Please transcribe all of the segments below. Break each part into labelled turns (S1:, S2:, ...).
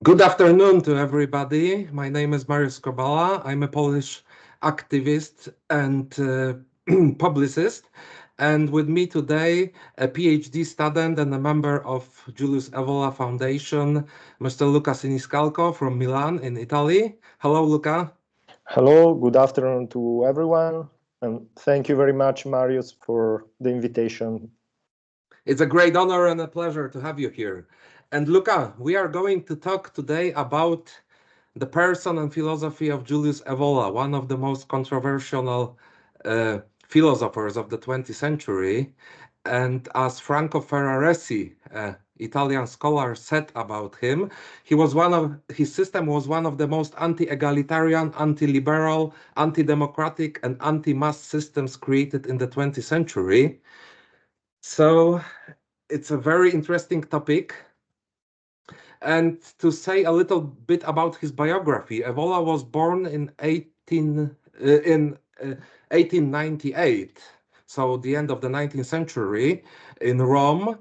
S1: Good afternoon to everybody. My name is Mariusz Skrobała. I'm a Polish activist and publicist. And with me today, a PhD student and a member of Julius Evola Foundation, Mr. Luca Siniscalco from Milan in Italy. Hello, Luca.
S2: Hello, good afternoon to everyone. And thank you very much, Marius, for the invitation.
S1: It's a great honor and a pleasure to have you here. And Luca, we are going to talk today about the person and philosophy of Julius Evola, one of the most controversial philosophers of the 20th century. And as Franco Ferraresi, Italian scholar, said about him, his system was one of the most anti-egalitarian, anti-liberal, anti-democratic, and anti-mass systems created in the 20th century. So it's a very interesting topic. And to say a little bit about his biography, Evola was born in 1898, so the end of the 19th century, in Rome.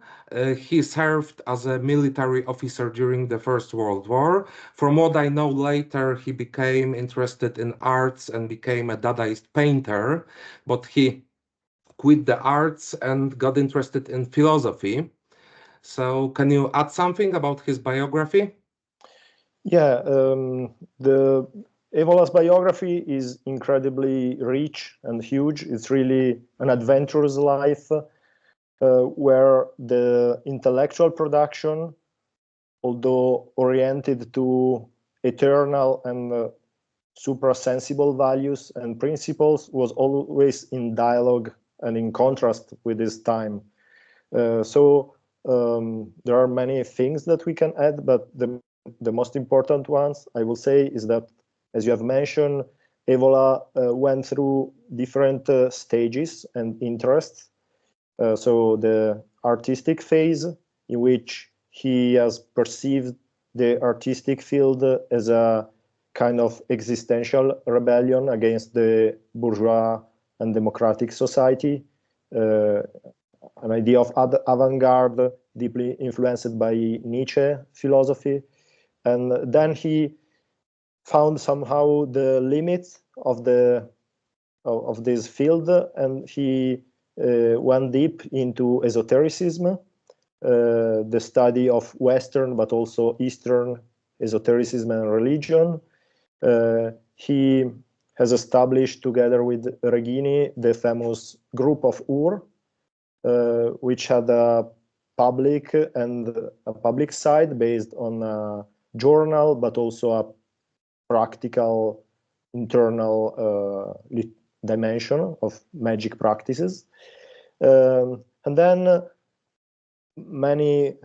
S1: He served as a military officer during the First World War. From what I know later, he became interested in arts and became a Dadaist painter, but he quit the arts and got interested in philosophy. So can you add something about his biography?
S2: Yeah, the Evola's biography is incredibly rich and huge. It's really an adventurous life where the intellectual production, although oriented to eternal and suprasensible values and principles, was always in dialogue and in contrast with his time. There are many things that we can add, but the most important ones, I will say, is that, as you have mentioned, Evola went through different stages and interests. So the artistic phase, in which he has perceived the artistic field as a kind of existential rebellion against the bourgeois and democratic society, an idea of avant-garde deeply influenced by Nietzsche philosophy. And then he found somehow the limits of this field, and he went deep into esotericism, the study of Western but also Eastern esotericism and religion. He has established, together with Regini, the famous group of Ur, which had a public side based on a journal, but also a practical internal dimension of magic practices. And then many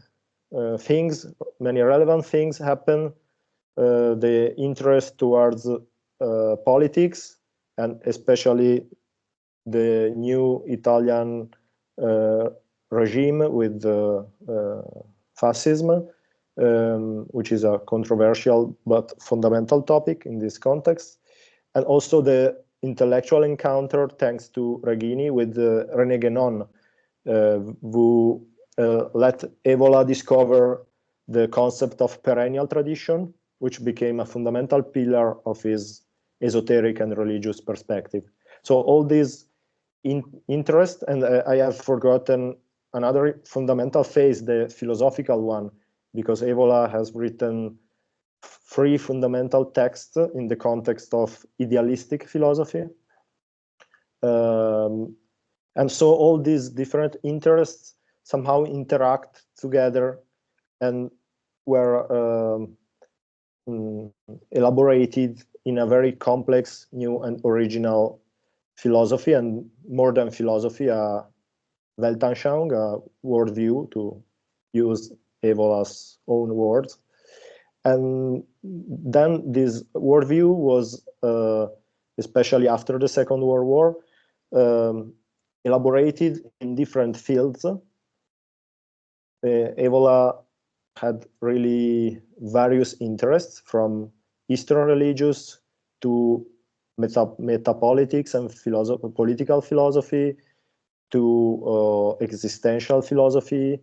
S2: relevant things happen. The interest towards politics, and especially the new Italian regime with fascism, which is a controversial but fundamental topic in this context, and also the intellectual encounter, thanks to Regini, with René Guénon, who let Evola discover the concept of perennial tradition, which became a fundamental pillar of his esoteric and religious perspective. So all these interest, and I have forgotten another fundamental phase, the philosophical one, because Evola has written 3 fundamental texts in the context of idealistic philosophy. And so all these different interests somehow interact together and were elaborated in a very complex, new and original philosophy, and more than philosophy, a Weltanschauung, a worldview, to use Evola's own words. And then this worldview was, especially after the Second World War, elaborated in different fields. Evola had really various interests, from Eastern religious to metapolitics and political philosophy, to existential philosophy.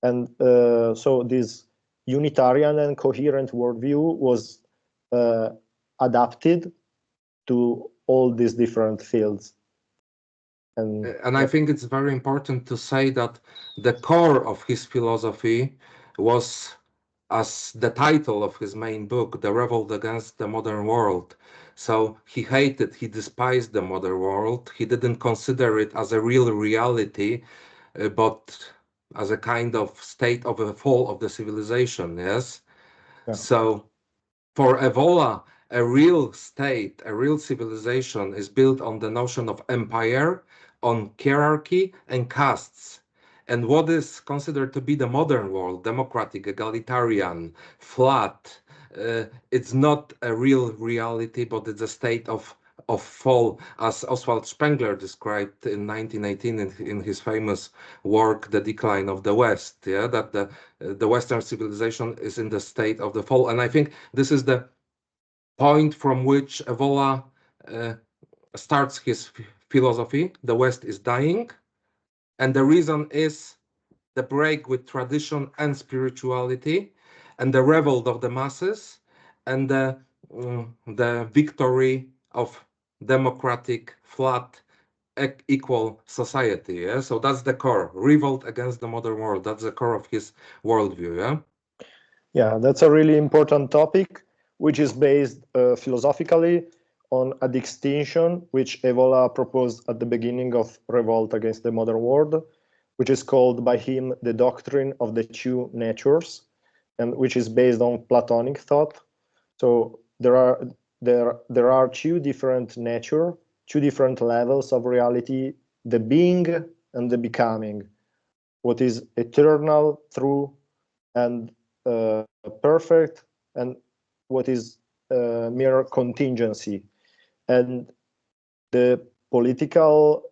S2: And so this unitarian and coherent worldview was adapted to all these different fields.
S1: And I think it's very important to say that the core of his philosophy was, as the title of his main book, The Revolt Against the Modern World. So he hated, he despised the modern world. He didn't consider it as a real reality, but as a kind of state of a fall of the civilization, yes?
S2: Yeah.
S1: So for Evola, a real state, a real civilization is built on the notion of empire, on hierarchy and castes. And what is considered to be the modern world, democratic, egalitarian, flat, it's not a real reality, but it's a state of fall, as Oswald Spengler described in 1918 in his famous work, The Decline of the West, yeah, that the Western civilization is in the state of the fall. And I think this is the point from which Evola starts his philosophy. The West is dying, and the reason is the break with tradition and spirituality, and the revolt of the masses, and the victory of democratic, flat, equal society. Yeah, so that's the core. Revolt against the modern world. That's the core of his worldview. Yeah.
S2: Yeah, that's a really important topic, which is based philosophically on a distinction which Evola proposed at the beginning of Revolt Against the Modern World, which is called by him the doctrine of the two natures, and which is based on Platonic thought. So there are two different nature, two different levels of reality: the being and the becoming. What is eternal, true, and perfect, and what is mere contingency. And the political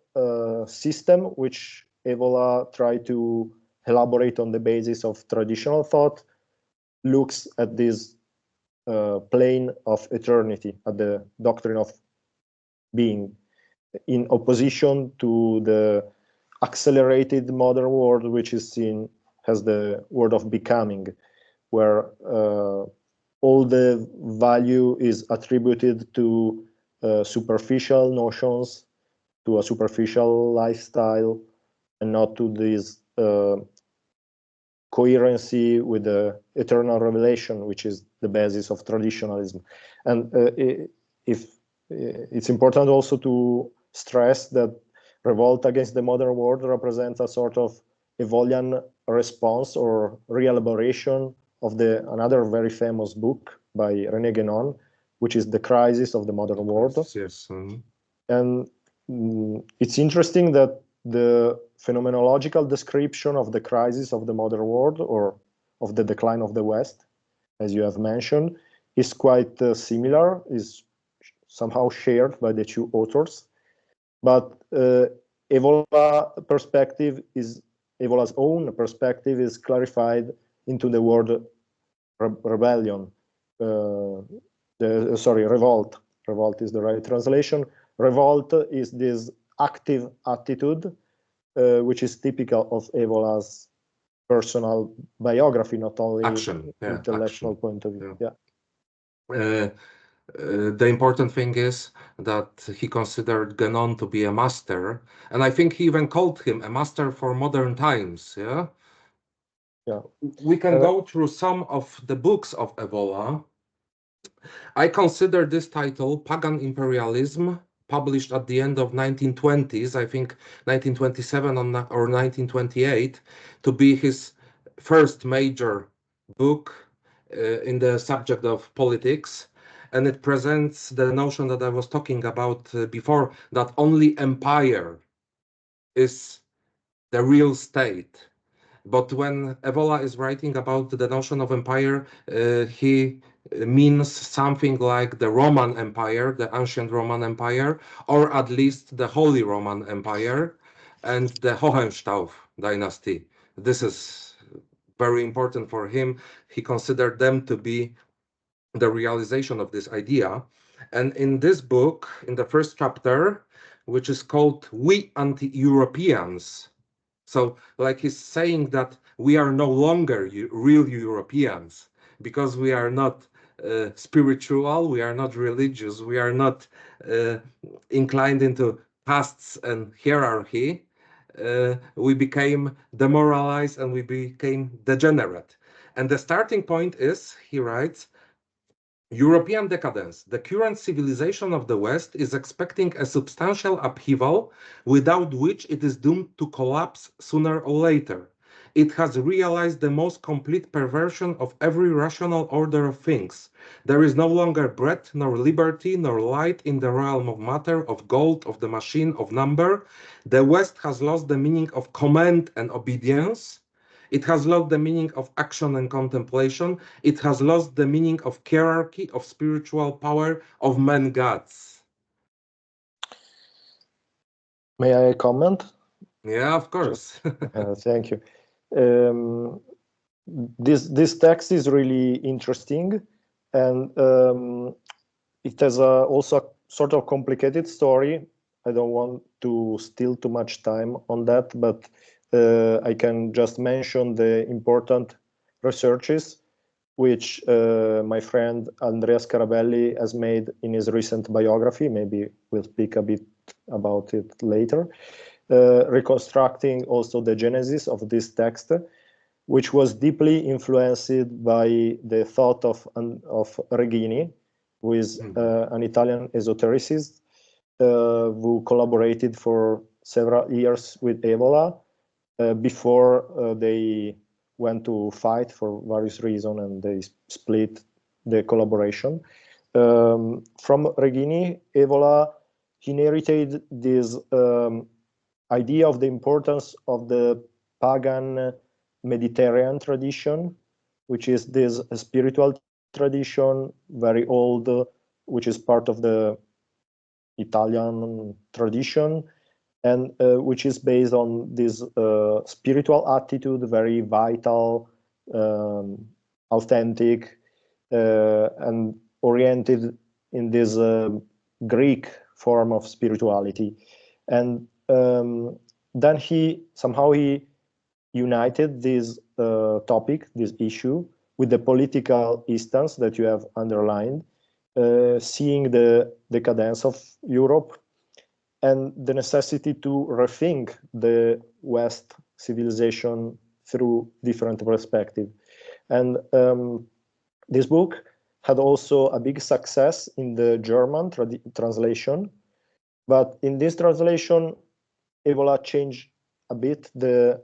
S2: system, which Evola tried to elaborate on the basis of traditional thought, looks at this plane of eternity, at the doctrine of being, in opposition to the accelerated modern world, which is seen as the world of becoming, where all the value is attributed to superficial notions, to a superficial lifestyle, and not to this coherency with the eternal revelation, which is the basis of traditionalism. And if it's important also to stress that Revolt Against the Modern World represents a sort of Evolian response or re-elaboration of another very famous book by René Guénon, which is The Crisis of the Modern World.
S1: Yes.
S2: And it's interesting that the phenomenological description of the crisis of the modern world, or of the decline of the West, as you have mentioned, is quite similar, is somehow shared by the two authors. But Evola's own perspective is clarified into the word rebellion. Revolt. Revolt is the right translation. Revolt is this active attitude, which is typical of Evola's personal biography, not only intellectual point of view.
S1: Yeah. The important thing is that he considered Guénon to be a master, and I think he even called him a master for modern times. Yeah.
S2: Yeah.
S1: We can go through some of the books of Evola. I consider this title, Pagan Imperialism, published at the end of 1920s, I think 1927 or 1928, to be his first major book in the subject of politics. And it presents the notion that I was talking about before, that only empire is the real state. But when Evola is writing about the notion of empire, he means something like the Roman Empire, the ancient Roman Empire, or at least the Holy Roman Empire and the Hohenstaufen dynasty. This is very important for him. He considered them to be the realization of this idea. And in this book, in the first chapter, which is called We Anti-Europeans, So, like he's saying that we are no longer real Europeans because we are not spiritual, we are not religious, we are not inclined into castes and hierarchy. We became demoralized and we became degenerate. And the starting point is, he writes, European decadence. The current civilization of the West is expecting a substantial upheaval without which it is doomed to collapse sooner or later. It has realized the most complete perversion of every rational order of things. There is no longer breadth, nor liberty, nor light in the realm of matter, of gold, of the machine, of number. The West has lost the meaning of command and obedience. It has lost the meaning of action and contemplation. It has lost the meaning of hierarchy, of spiritual power, of man gods.
S2: May I comment?
S1: Yeah, of course.
S2: Thank you. This text is really interesting, and it has also a sort of complicated story. I don't want to steal too much time on that, but I can just mention the important researches which my friend Andrea Scarabelli has made in his recent biography. Maybe we'll speak a bit about it later. Reconstructing also the genesis of this text, which was deeply influenced by the thought of Regini, who is an Italian esotericist who collaborated for several years with Evola before they went to fight for various reasons and they split the collaboration. From Regini, Evola inherited this idea of the importance of the pagan Mediterranean tradition, which is this spiritual tradition, very old, which is part of the Italian tradition, and which is based on this spiritual attitude, very vital, authentic, and oriented in this Greek form of spirituality. And then he united this topic, this issue, with the political instance that you have underlined, seeing the decadence of Europe and the necessity to rethink the West civilization through different perspectives. And this book had also a big success in the German translation, but in this translation, Evola changed a bit the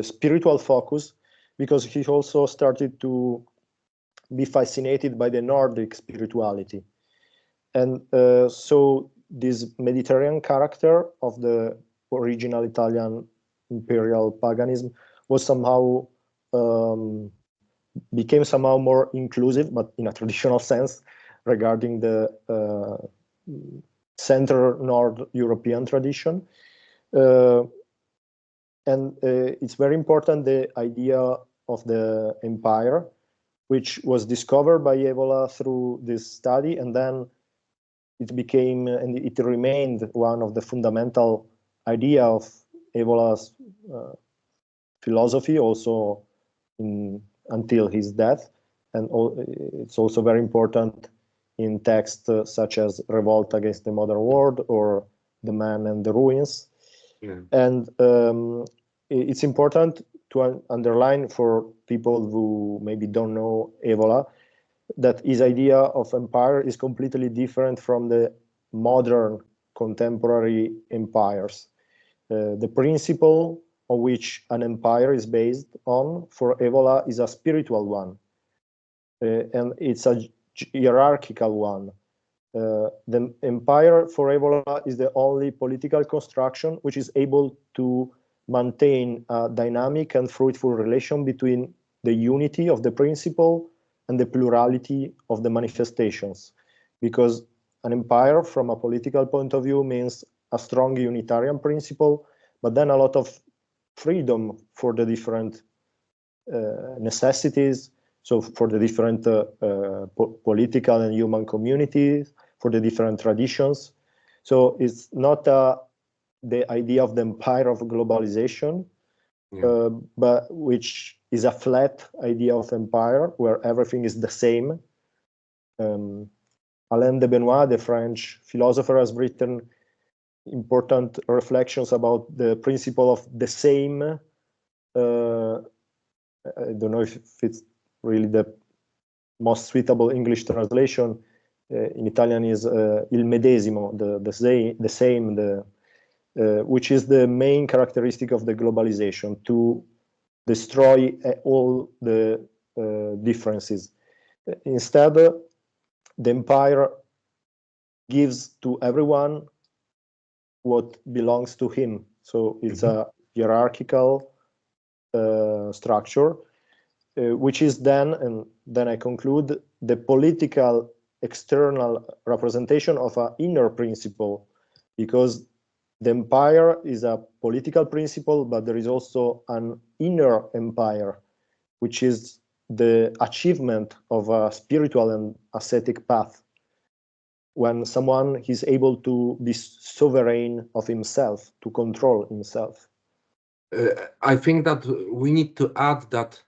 S2: spiritual focus, because he also started to be fascinated by the Nordic spirituality. And so this Mediterranean character of the original Italian imperial paganism was somehow became somehow more inclusive, but in a traditional sense, regarding the Central North European tradition. And it's very important, the idea of the empire, which was discovered by Evola through this study, and then it became and it remained one of the fundamental idea of Evola's philosophy, also until his death. And it's also very important in texts such as Revolt Against the Modern World or The Man and the Ruins. Yeah. And it's important to underline for people who maybe don't know Evola that his idea of empire is completely different from the modern contemporary empires. The principle on which an empire is based on for Evola is a spiritual one, and it's a hierarchical one. The empire for Evola is the only political construction which is able to maintain a dynamic and fruitful relation between the unity of the principle and the plurality of the manifestations. Because an empire from a political point of view means a strong unitarian principle, but then a lot of freedom for the different necessities, so for the different political and human communities, for the different traditions. So it's not a the idea of the empire of globalization,
S1: Yeah.
S2: but which is a flat idea of empire where everything is the same. Alain de Benoit, the French philosopher, has written important reflections about the principle of the same. I don't know if it's really the most suitable English translation. In Italian is il medesimo, the same, which is the main characteristic of the globalization, to destroy all the differences. Instead, the empire gives to everyone what belongs to him. So it's a hierarchical structure, which is then, and then I conclude, the political external representation of an inner principle, because the empire is a political principle, but there is also an inner empire, which is the achievement of a spiritual and ascetic path, when someone is able to be sovereign of himself, to control himself.
S1: I think that we need to add that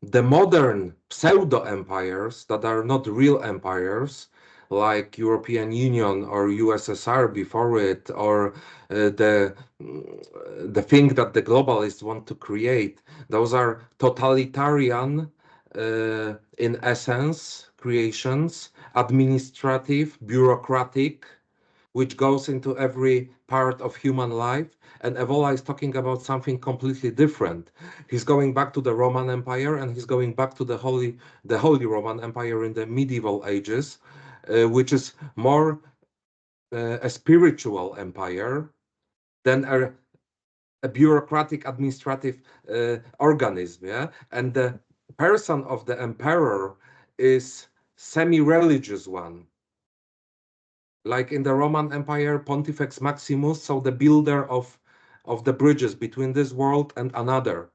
S1: the modern pseudo empires that are not real empires, like European Union or USSR before it, or the thing that the globalists want to create, those are totalitarian in essence creations, administrative, bureaucratic, which goes into every part of human life. And Evola is talking about something completely different. He's going back to the Roman Empire, and he's going back to the Holy Roman Empire in the medieval ages, which is more a spiritual empire than a bureaucratic administrative organism. Yeah, and the person of the emperor is semi-religious one, like in the Roman Empire, Pontifex Maximus, so the builder of the bridges between this world and another.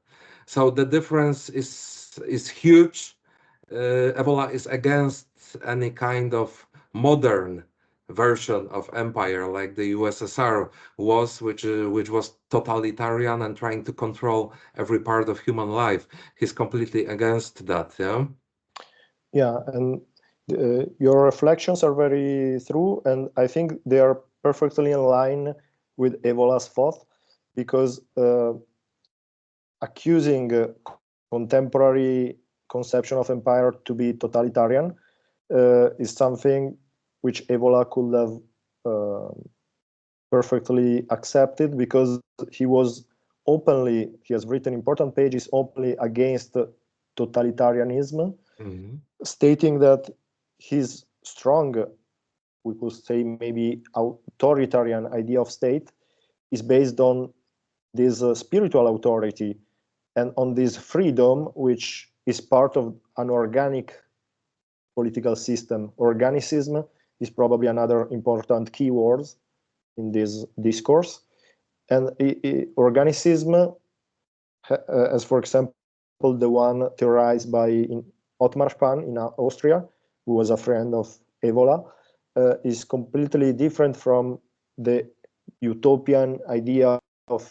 S1: So the difference is huge. Evola is against any kind of modern version of empire like the USSR was, which was totalitarian and trying to control every part of human life. He's completely against that. Yeah.
S2: Yeah, and your reflections are very true, and I think they are perfectly in line with Evola's thought, because accusing contemporary conception of empire to be totalitarian is something which Evola could have perfectly accepted, because he has written important pages openly against totalitarianism, stating that his strong, we could say maybe authoritarian idea of state is based on this spiritual authority and on this freedom, which is part of an organic political system. Organicism is probably another important keyword in this discourse. And organicism, as for example, the one theorized by Ottmar Spahn in Austria, who was a friend of Evola, is completely different from the utopian idea of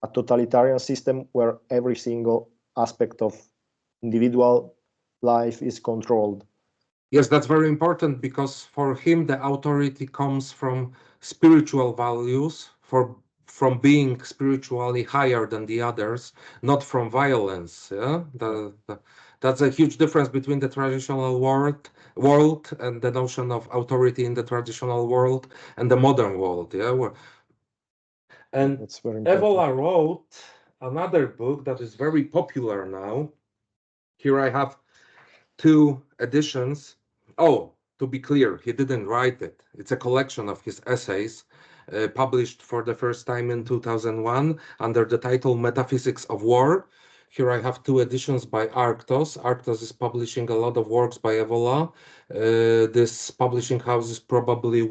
S2: a totalitarian system where every single aspect of individual life is controlled.
S1: Yes, that's very important, because for him the authority comes from spiritual values, from being spiritually higher than the others, not from violence. Yeah, that's a huge difference between the traditional world and the notion of authority in the traditional world and the modern world. Yeah, and
S2: That's very important.
S1: Evola wrote another book that is very popular now. Here I have two editions. Oh, to be clear, he didn't write it. It's a collection of his essays, published for the first time in 2001 under the title Metaphysics of War. Here I have two editions by Arctos. Arctos is publishing a lot of works by Evola. This publishing house is probably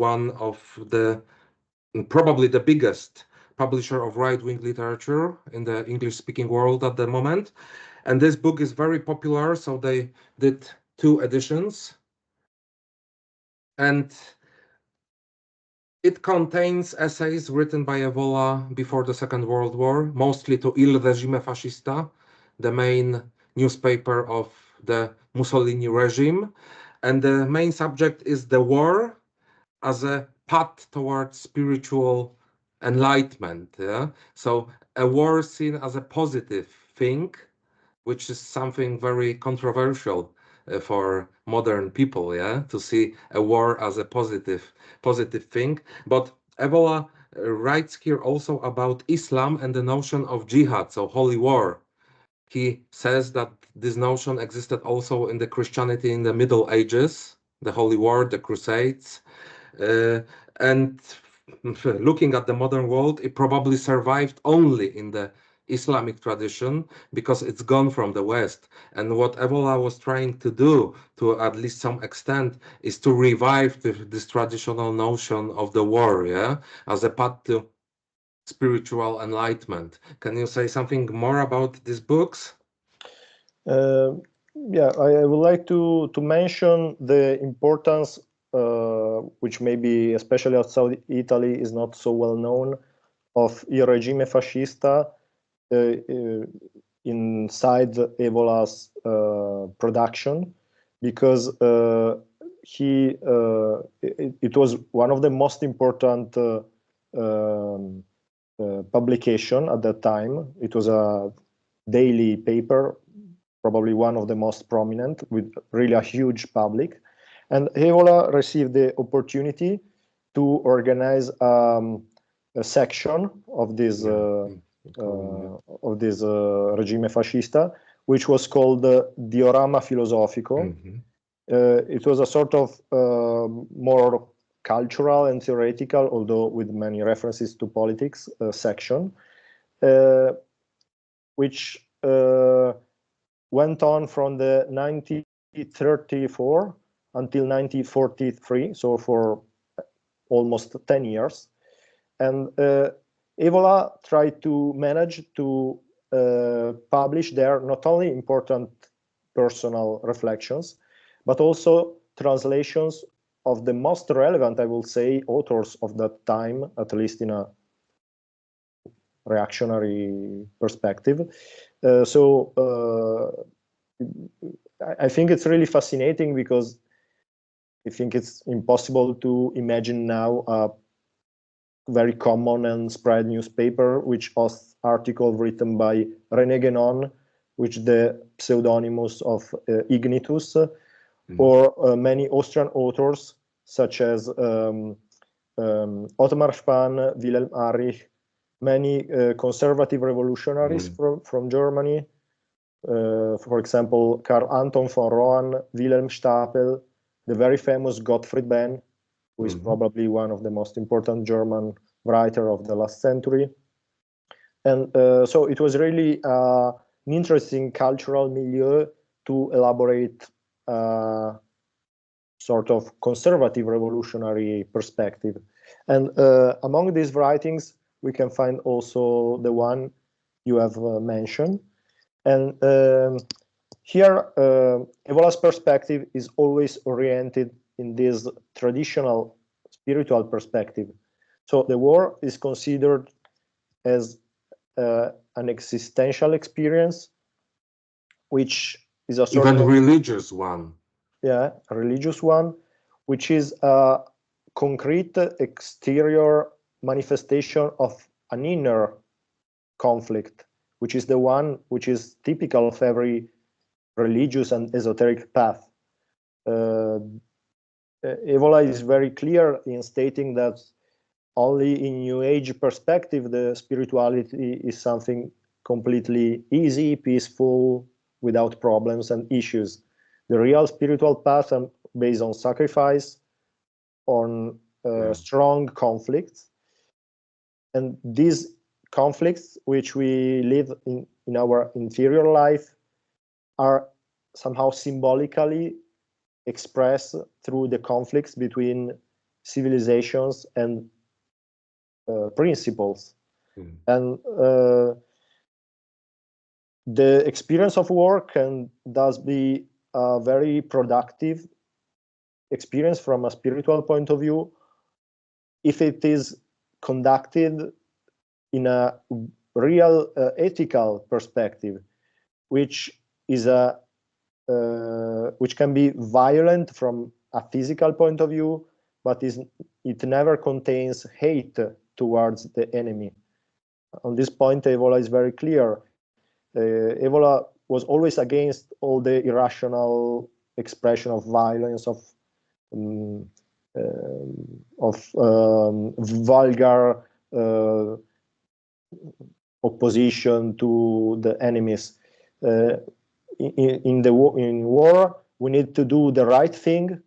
S1: probably the biggest publisher of right-wing literature in the English-speaking world at the moment. And this book is very popular, so they did two editions. And It contains essays written by Evola before the Second World War, mostly to Il Regime Fascista, the main newspaper of the Mussolini regime. And the main subject is the war as a path towards spiritual enlightenment. Yeah? So a war seen as a positive thing, which is something very controversial for modern people, yeah, to see a war as a positive thing. But Evola writes here also about Islam and the notion of jihad, so holy war. He says that this notion existed also in the Christianity in the Middle Ages, the holy war, the Crusades, and looking at the modern world, it probably survived only in the Islamic tradition because it's gone from the West. And what Evola was trying to do, to at least some extent, is to revive this traditional notion of the war, yeah, as a path to spiritual enlightenment. Can you say something more about these books?
S2: Yeah, I would like to mention the importance, which maybe especially outside Italy is not so well known, of Il Regime Fascista inside Evola's production, because it was one of the most important publication at that time. It was a daily paper, probably one of the most prominent, with really a huge public. And Evola received the opportunity to organize a section of this regime fascista, which was called Diorama Filosofico. It was a sort of more cultural and theoretical, although with many references to politics, section, which went on from the 1934 until 1943, so for almost 10 years. And Evola tried to manage to publish there not only important personal reflections, but also translations of the most relevant, I will say, authors of that time, at least in a reactionary perspective. I think it's really fascinating, because I think it's impossible to imagine now a very common and spread newspaper which hosts articles written by René Guénon, which the pseudonymous of Ignitus, or many Austrian authors such as Otmar Spahn, Wilhelm Arich, many conservative revolutionaries from Germany, for example, Karl Anton von Rohan, Wilhelm Stapel, the very famous Gottfried Benn, who is probably one of the most important German writer of the last century. And so it was really an interesting cultural milieu to elaborate sort of conservative revolutionary perspective. And among these writings, we can find also the one you have mentioned. And here, Evola's perspective is always oriented in this traditional spiritual perspective. So the war is considered as an existential experience, which is a sort
S1: even
S2: of
S1: religious one.
S2: Yeah, a religious one, which is a concrete exterior manifestation of an inner conflict, which is the one which is typical of every religious and esoteric path. Evola is very clear in stating that only in New Age perspective, the spirituality is something completely easy, peaceful, without problems and issues. The real spiritual path are based on sacrifice, on strong conflicts. And these conflicts, which we live in our inferior life, are somehow symbolically expressed through the conflicts between civilizations and principles. And the experience of war can thus be a very productive experience from a spiritual point of view, if it is conducted in a real ethical perspective, which is which can be violent from a physical point of view, but it never contains hate towards the enemy. On this point, Evola is very clear. Evola was always against all the irrational expression of violence, of vulgar opposition to the enemies. In war, we need to do the right thing,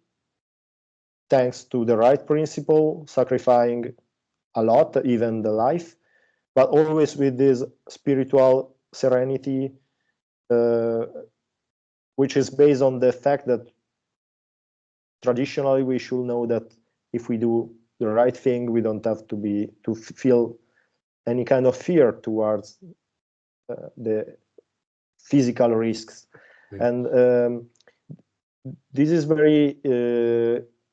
S2: thanks to the right principle, sacrificing a lot, even the life, but always with this spiritual serenity, which is based on the fact that traditionally we should know that if we do the right thing, we don't have to feel any kind of fear towards the physical risks. And this is very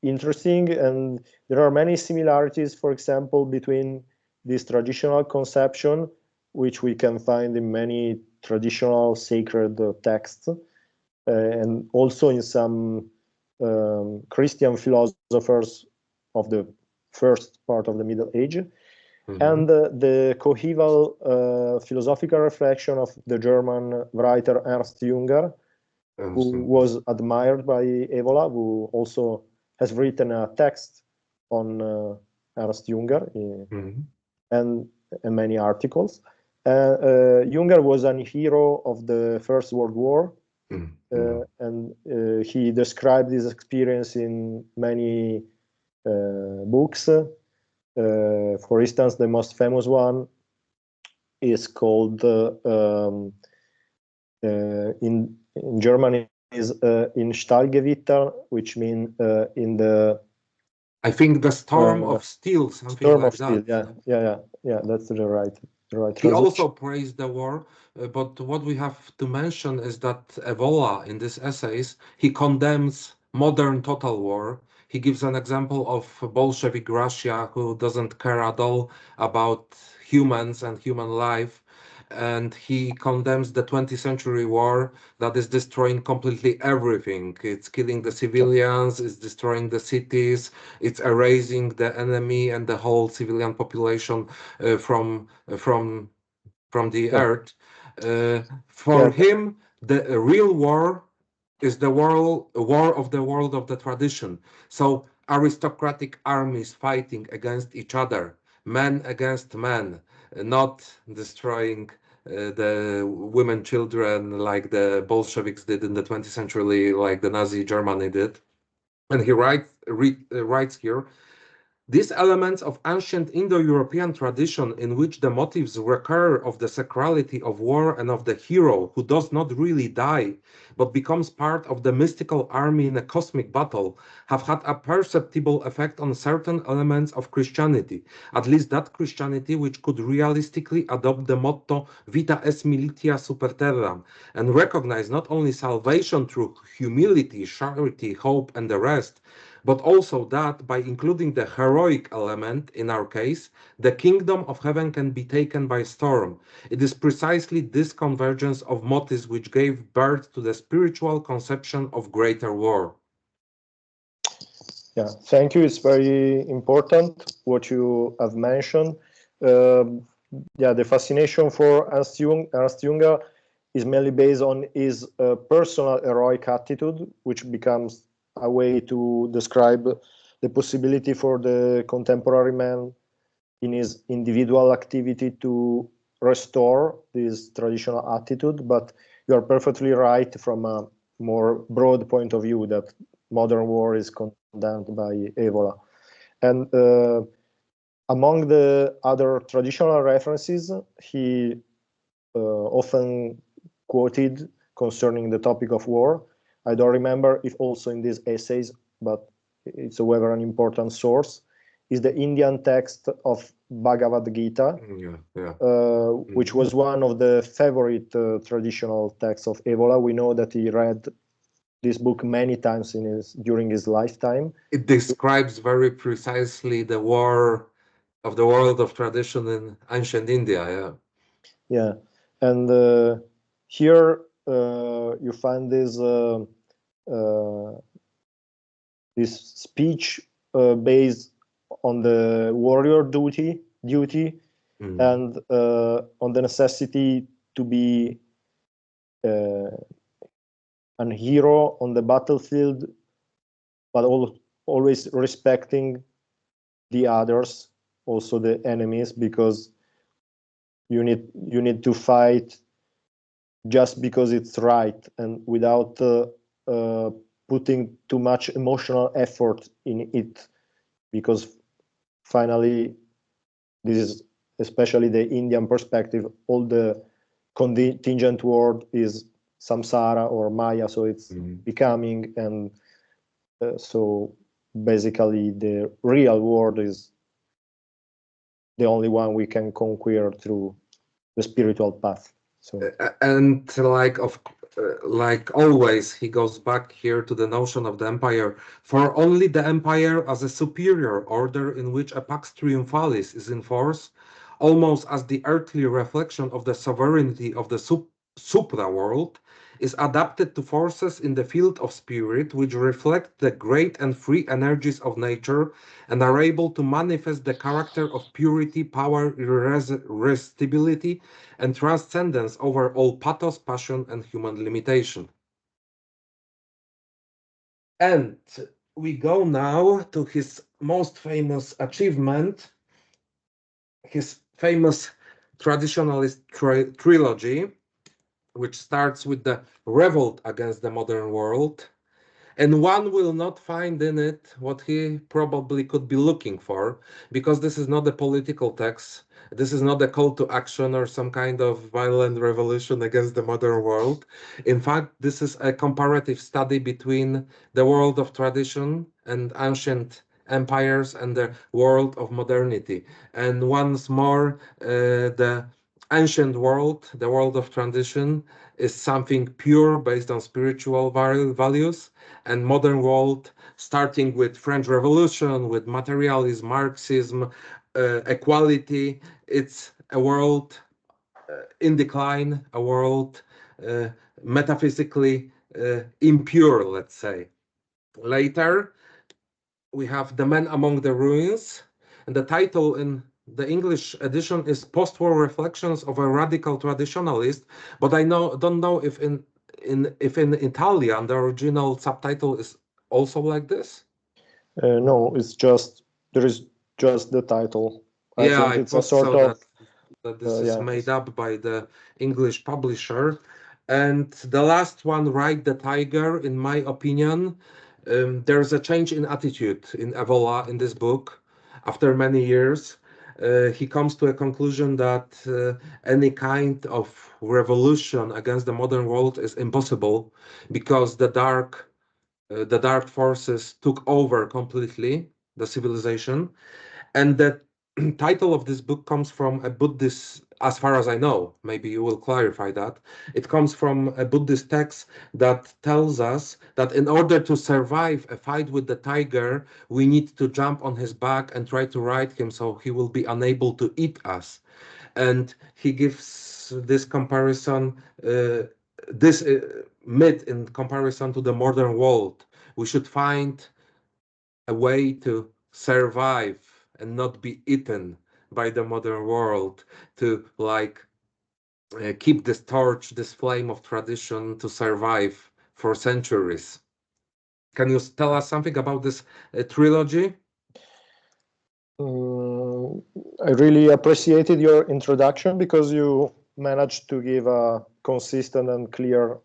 S2: interesting, and there are many similarities, for example, between this traditional conception, which we can find in many traditional sacred texts, and also in some Christian philosophers of the first part of the Middle Age, and the coeval philosophical reflection of the German writer Ernst Jünger, who was admired by Evola, who also has written a text on Ernst Jünger and many articles. Jünger was a hero of the First World War, and he described his experience in many books. For instance, the most famous one is called in German is in Stahlgewitter, which means in the.
S1: I think the storm of steel, something
S2: storm
S1: like
S2: of steel.
S1: that.
S2: Yeah. That's the right
S1: He
S2: translation.
S1: also praised the war, but what we have to mention is that Evola, in these essays, he condemns modern total war. He gives an example of Bolshevik Russia, who doesn't care at all about humans and human life. And he condemns the 20th century war that is destroying completely everything. It's killing the civilians, it's destroying the cities, it's erasing the enemy and the whole civilian population from the earth. For him, the real war is the war of the world of the tradition. So aristocratic armies fighting against each other, men against men, not destroying the women, children like the Bolsheviks did in the 20th century, like the Nazi Germany did. And he writes here, these elements of ancient Indo-European tradition in which the motives recur of the sacrality of war and of the hero who does not really die, but becomes part of the mystical army in a cosmic battle, have had a perceptible effect on certain elements of Christianity, at least that Christianity which could realistically adopt the motto Vita es militia super terram, and recognize not only salvation through humility, charity, hope, and the rest, but also that by including the heroic element in our case, the kingdom of heaven can be taken by storm. It is precisely this convergence of motives which gave birth to the spiritual conception of greater war.
S2: Yeah, thank you. It's very important what you have mentioned. The fascination for Ernst Jünger is mainly based on his personal heroic attitude, which becomes a way to describe the possibility for the contemporary man in his individual activity to restore this traditional attitude. But you are perfectly right from a more broad point of view that modern war is condemned by Evola. And among the other traditional references, he often quoted concerning the topic of war. I don't remember if also in these essays, but it's however an important source, is the Indian text of Bhagavad Gita, which was one of the favorite traditional texts of Evola. We know that he read this book many times during his lifetime.
S1: It describes very precisely the war of the world of tradition in ancient India. Yeah.
S2: Yeah, and here you find this speech based on the warrior duty, and on the necessity to be an hero on the battlefield, but always respecting the others, also the enemies, because you need to fight just because it's right and without putting too much emotional effort in it, because finally, this is especially the Indian perspective, all the contingent world is samsara or maya, so it's becoming, and so basically the real world is the only one we can conquer through the spiritual path. So
S1: and like always, he goes back here to the notion of the empire. For only the empire as a superior order in which a pax triumphalis is in force, almost as the earthly reflection of the sovereignty of the supra world, is adapted to forces in the field of spirit which reflect the great and free energies of nature and are able to manifest the character of purity, power, irresistibility, and transcendence over all pathos, passion, and human limitation. And we go now to his most famous achievement, his famous traditionalist trilogy, which starts with the revolt against the modern world. And one will not find in it what he probably could be looking for, because this is not a political text. This is not a call to action or some kind of violent revolution against the modern world. In fact, this is a comparative study between the world of tradition and ancient empires and the world of modernity. And once more, the ancient world, the world of tradition, is something pure based on spiritual values, and modern world, starting with French Revolution, with materialism, Marxism, equality, it's a world in decline, a world metaphysically impure, let's say. Later, we have The Man Among the Ruins, and the title in the English edition is Post-War Reflections of a Radical Traditionalist, but I don't know if in Italian the original subtitle is also like this.
S2: no, it's just there is just the title. I
S1: Yeah,
S2: think
S1: I
S2: it's a
S1: thought
S2: sort
S1: so
S2: of
S1: that this is
S2: yeah.
S1: made up by the English publisher. And the last one, Ride the Tiger, in my opinion, there's a change in attitude in Evola in this book. After many years, he comes to a conclusion that any kind of revolution against the modern world is impossible because the dark forces took over completely the civilization. And the title of this book comes from a Buddhist, as far as I know, maybe you will clarify that. It comes from a Buddhist text that tells us that in order to survive a fight with the tiger, we need to jump on his back and try to ride him so he will be unable to eat us. And he gives this comparison, this myth in comparison to the modern world. We should find a way to survive and not be eaten by the modern world, to keep this torch, this flame of tradition to survive for centuries. Can you tell us something about this trilogy?
S2: I really appreciated your introduction because you managed to give a consistent and clear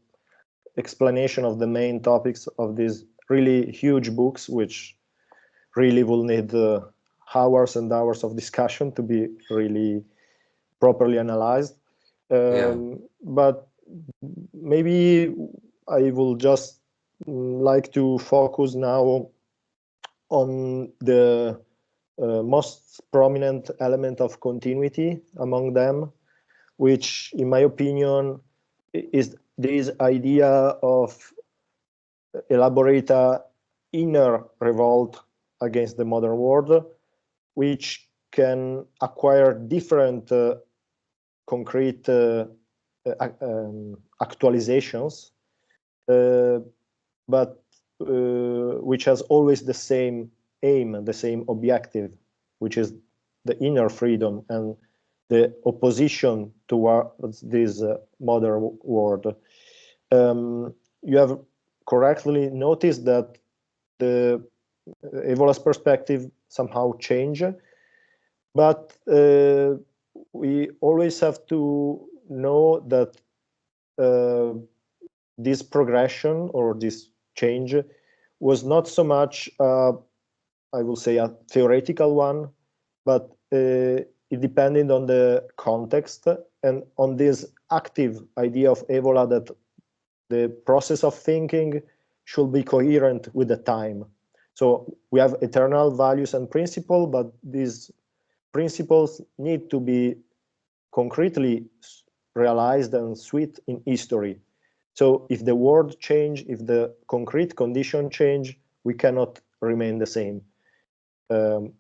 S2: explanation of the main topics of these really huge books, which really will need hours and hours of discussion to be really properly analyzed. But maybe I will just like to focus now on the most prominent element of continuity among them, which, in my opinion, is this idea of elaborate a inner revolt against the modern world, which can acquire different concrete actualizations, but which has always the same aim, the same objective, which is the inner freedom and the opposition towards this modern world. You have correctly noticed that the Evola's perspective somehow changed, but we always have to know that this progression or this change was not so much, I will say, a theoretical one, but it depended on the context and on this active idea of Evola that the process of thinking should be coherent with the time. So we have eternal values and principles, but these principles need to be concretely realized and sweet in history. So if the world change, if the concrete condition change, we cannot remain the same. This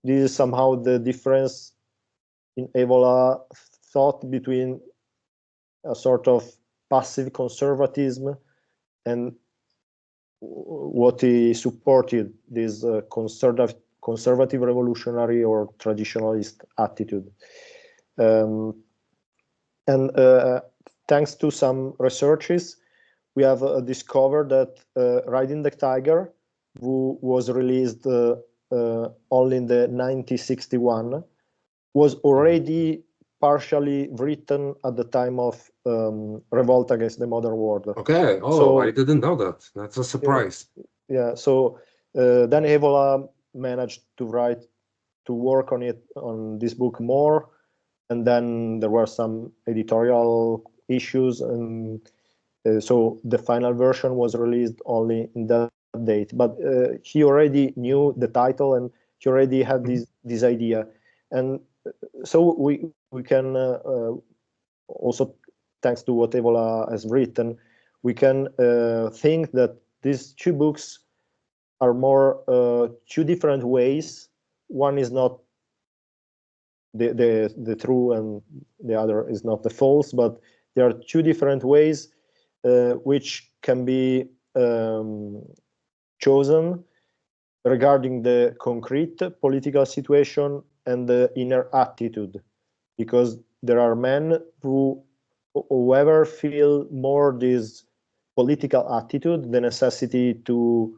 S2: is somehow the difference in Evola thought between a sort of passive conservatism and what he supported, this conservative revolutionary or traditionalist attitude. Thanks to some researches, we have discovered that Riding the Tiger, who was released only in the 1961, was already partially written at the time of revolt against the modern world.
S1: Okay. Oh, so, I didn't know that. That's a surprise.
S2: Yeah. So then Evola managed to work on this book more, and then there were some editorial issues, and so the final version was released only in that date. But he already knew the title, and he already had this idea, and so we can also, thanks to what Evola has written, we can think that these two books are more two different ways. One is not the true and the other is not the false, but there are two different ways which can be chosen regarding the concrete political situation and the inner attitude, because there are men whoever feel more this political attitude, the necessity to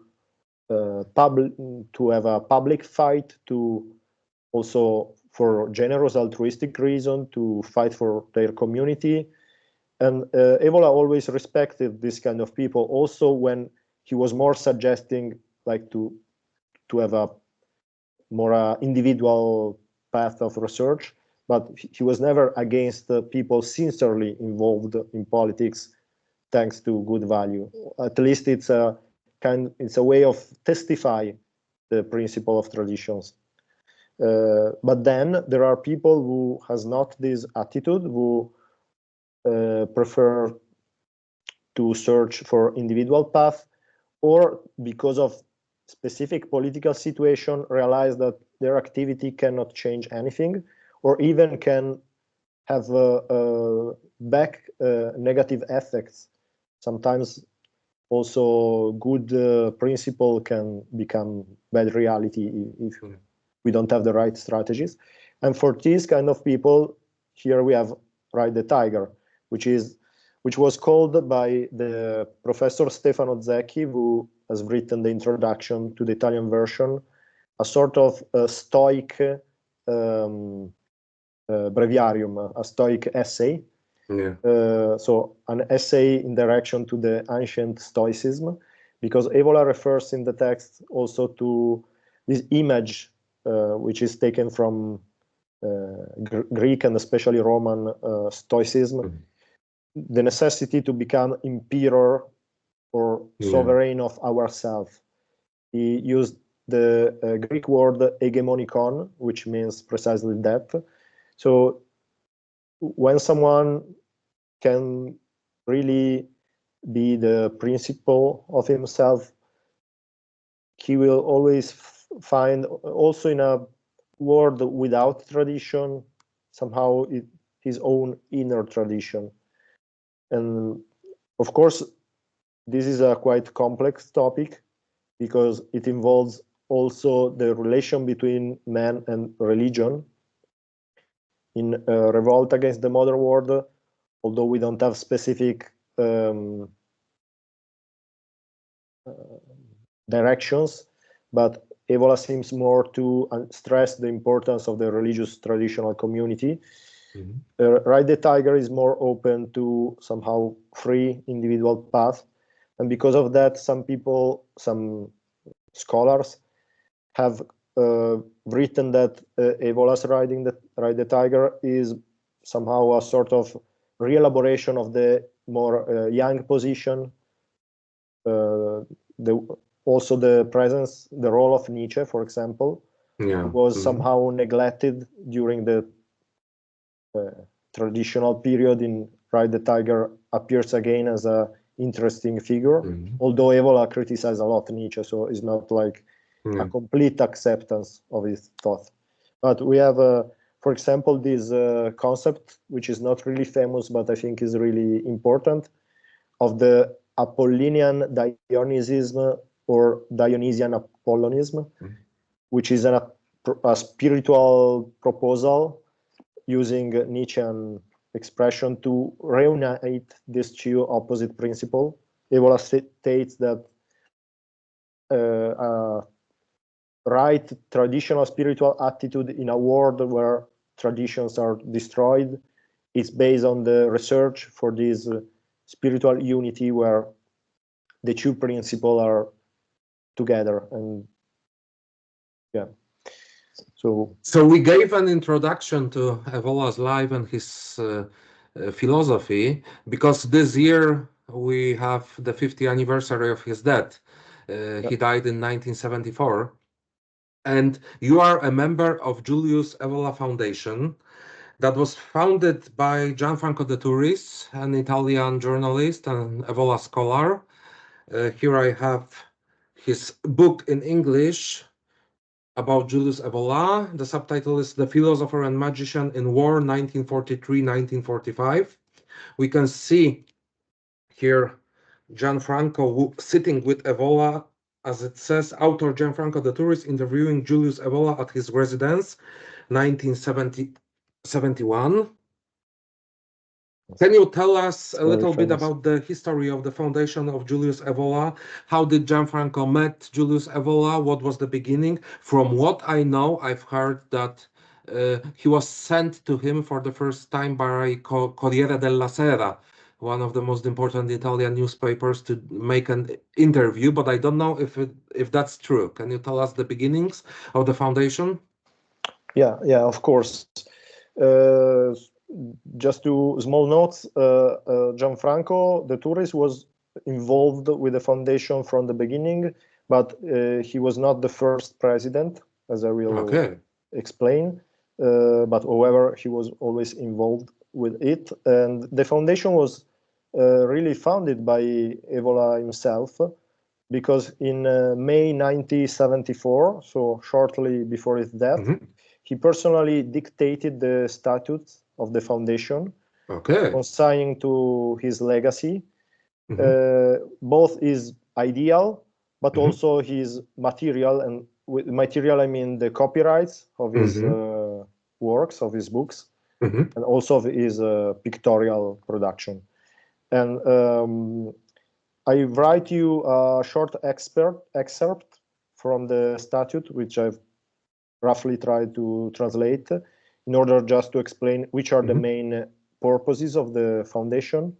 S2: have a public fight, to also for generous altruistic reason to fight for their community. And Evola always respected this kind of people, also when he was more suggesting like to have a more individual path of research, but he was never against people sincerely involved in politics thanks to good value. At least it's a way of testify the principle of traditions. But then there are people who has not this attitude, who prefer to search for individual path, or because of specific political situation realize that their activity cannot change anything, or even can have negative effects. Sometimes also good principle can become bad reality if we don't have the right strategies. And for these kind of people, here we have Ride the Tiger, which was called by the Professor Stefano Zecchi, who has written the introduction to the Italian version, a sort of Stoic breviarium, a Stoic essay. Yeah. So an essay in direction to the ancient Stoicism, because Evola refers in the text also to this image, which is taken from Greek and especially Roman Stoicism, the necessity to become emperor or sovereign of ourselves. He used the Greek word hegemonikon, which means precisely that. So when someone can really be the principle of himself, he will always find also in a world without tradition somehow his own inner tradition. And of course, this is a quite complex topic because it involves also the relation between man and religion. In Revolt Against the Modern World, although we don't have specific directions, but Evola seems more to stress the importance of the religious traditional community. Ride the Tiger is more open to somehow free individual path, and because of that, some people, some scholars, have written that Evola's Ride the Tiger is somehow a sort of re-elaboration of the more young position. Also the presence, the role of Nietzsche, for example, was somehow neglected during the traditional period. In Ride the Tiger appears again as a interesting figure, although Evola criticized a lot Nietzsche, so it's not like a complete acceptance of his thought. But we have, for example, this concept, which is not really famous, but I think is really important, of the Apollinian Dionysianism or Dionysian Apollonism, which is a spiritual proposal using Nietzschean expression to reunite these two opposite principles. Evola states that right traditional spiritual attitude in a world where traditions are destroyed is based on the research for this spiritual unity where the two principles are together. And yeah, so
S1: we gave an introduction to Evola's life and his philosophy because this year we have the 50th anniversary of his death. He died in 1974. And you are a member of Julius Evola Foundation that was founded by Gianfranco de Turris, an Italian journalist and Evola scholar. Here I have his book in English about Julius Evola. The subtitle is The Philosopher and Magician in War, 1943-1945. We can see here Gianfranco sitting with Evola, as it says, author Gianfranco de Turris interviewing Julius Evola at his residence, 1971. Can you tell us a little bit about the history of the foundation of Julius Evola? How did Gianfranco met Julius Evola? What was the beginning? From what I know, I've heard that he was sent to him for the first time by Corriere della Sera, one of the most important Italian newspapers, to make an interview, but I don't know if that's true. Can you tell us the beginnings of the foundation?
S2: Yeah, of course. Just two small notes. Gianfranco de Turris was involved with the foundation from the beginning, but he was not the first president, as I will explain. But however, he was always involved with it. And the foundation was really founded by Evola himself, because in May 1974, so shortly before his death, he personally dictated the statutes of the foundation, consigning to his legacy both his ideal, but also his material. And with material, I mean the copyrights of his works, of his books, and also of his pictorial production. And I write you a short excerpt from the statute, which I've roughly tried to translate in order just to explain which are the main purposes of the foundation.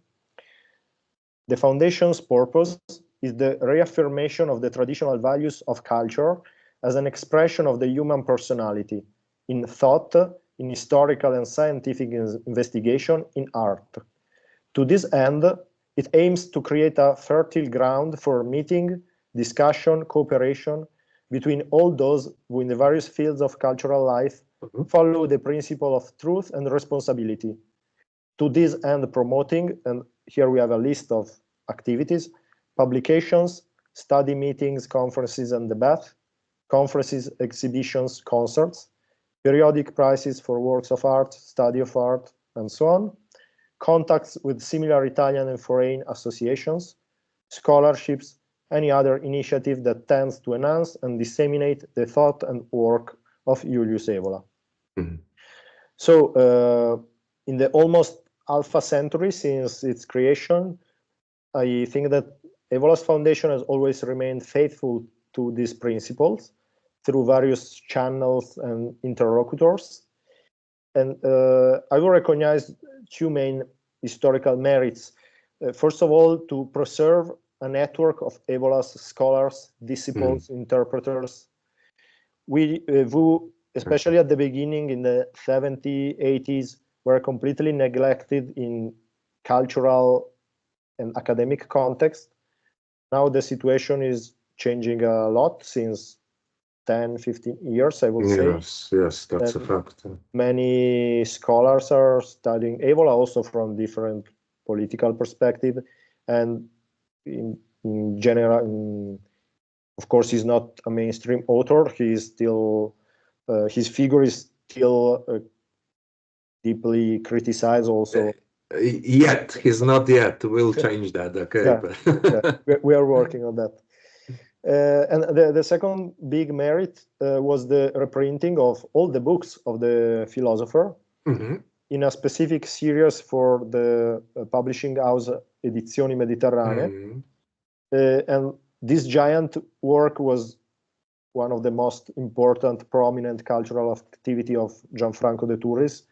S2: The foundation's purpose is the reaffirmation of the traditional values of culture as an expression of the human personality in thought, in historical and scientific investigation, in art. To this end, it aims to create a fertile ground for meeting, discussion, cooperation between all those who in the various fields of cultural life follow the principle of truth and responsibility. To this end, promoting, and here we have a list of activities: publications, study meetings, conferences and debates, conferences, exhibitions, concerts, periodic prizes for works of art, study of art, and so on, contacts with similar Italian and foreign associations, scholarships, any other initiative that tends to enhance and disseminate the thought and work of Julius Evola.
S1: Mm-hmm.
S2: So in the almost half a century since its creation, I think that Evola's foundation has always remained faithful to these principles through various channels and interlocutors. And I will recognize two main historical merits. First of all, to preserve a network of Evola's scholars, disciples, interpreters. Who, especially at the beginning in the 70s, 80s, were completely neglected in cultural and academic context. Now the situation is changing a lot since 10, 15 years, I would say.
S1: Yes, that's a fact.
S2: Many scholars are studying Evola also from different political perspective, and in general, of course, he's not a mainstream author. He is still, his figure is still deeply criticized also.
S1: Yet, he's not yet. We'll change that, okay?
S2: Yeah, we are working on that. And the second big merit was the reprinting of all the books of the philosopher in a specific series for the publishing house Edizioni Mediterranee. And this giant work was one of the most important, prominent cultural activity of Gianfranco de Turris,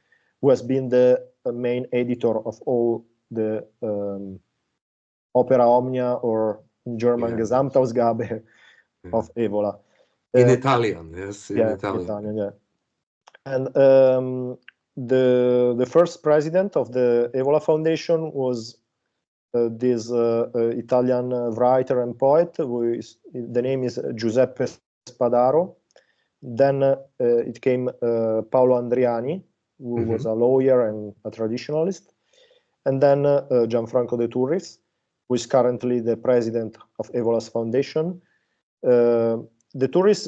S2: who has been the main editor of all the Opera Omnia, or in German, Gesamtausgabe of Evola.
S1: In Italian, yes, in Italian.
S2: Yeah. And the first president of the Evola Foundation was this Italian writer and poet, the name is Giuseppe Spadaro. Then it came Paolo Andriani, who was a lawyer and a traditionalist. And then Gianfranco de Turris, who is currently the president of Evola's foundation. De Turris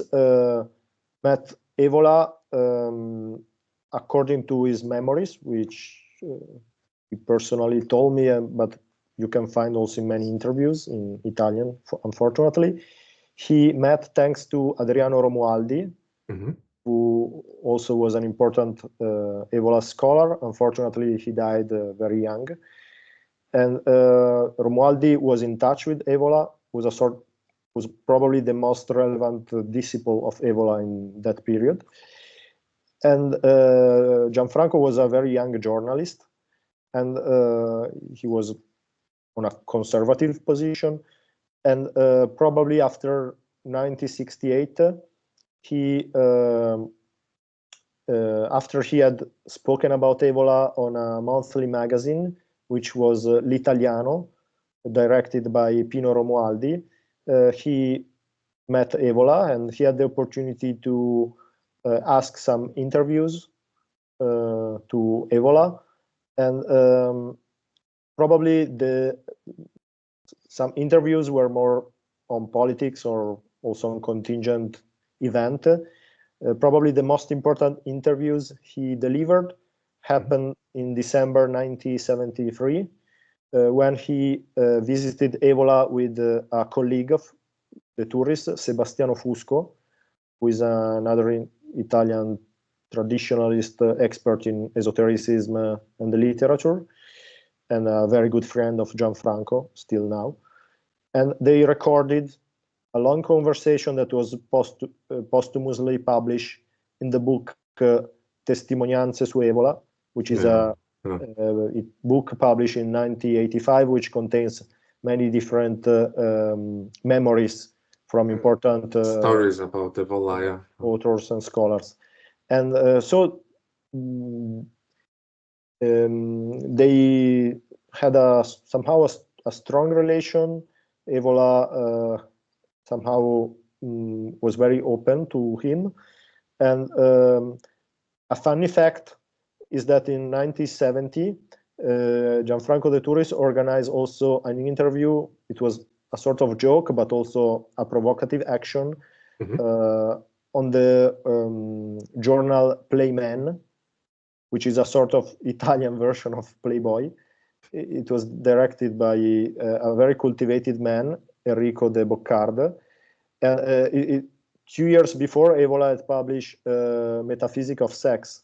S2: met Evola according to his memories, which he personally told me, but you can find also in many interviews in Italian, unfortunately. He met thanks to Adriano Romualdi, who also was an important Evola scholar. Unfortunately, he died very young. And Romualdi was in touch with Evola, was probably the most relevant disciple of Evola in that period. And Gianfranco was a very young journalist, and he was on a conservative position. And probably after 1968, after he had spoken about Evola on a monthly magazine, which was L'Italiano, directed by Pino Romualdi, he met Evola, and he had the opportunity to ask some interviews to Evola, and probably some interviews were more on politics or also on contingent event. Probably the most important interviews he delivered happened in December 1973, when he visited Evola with a colleague of the Turris, Sebastiano Fusco, who is another Italian traditionalist expert in esotericism and the literature, and a very good friend of Gianfranco, still now. And they recorded a long conversation that was posthumously published in the book Testimonianze su Evola, which is a book published in 1985, which contains many different memories from important
S1: stories about Evola,
S2: authors and scholars. And so they had somehow a strong relation. Evola somehow was very open to him. And a funny fact is that in 1970, Gianfranco de Turris organized also an interview. It was a sort of joke, but also a provocative action on the journal Playman, which is a sort of Italian version of Playboy. It was directed by a very cultivated man, Enrico de Boccard. 2 years before, Evola had published Metaphysics of Sex.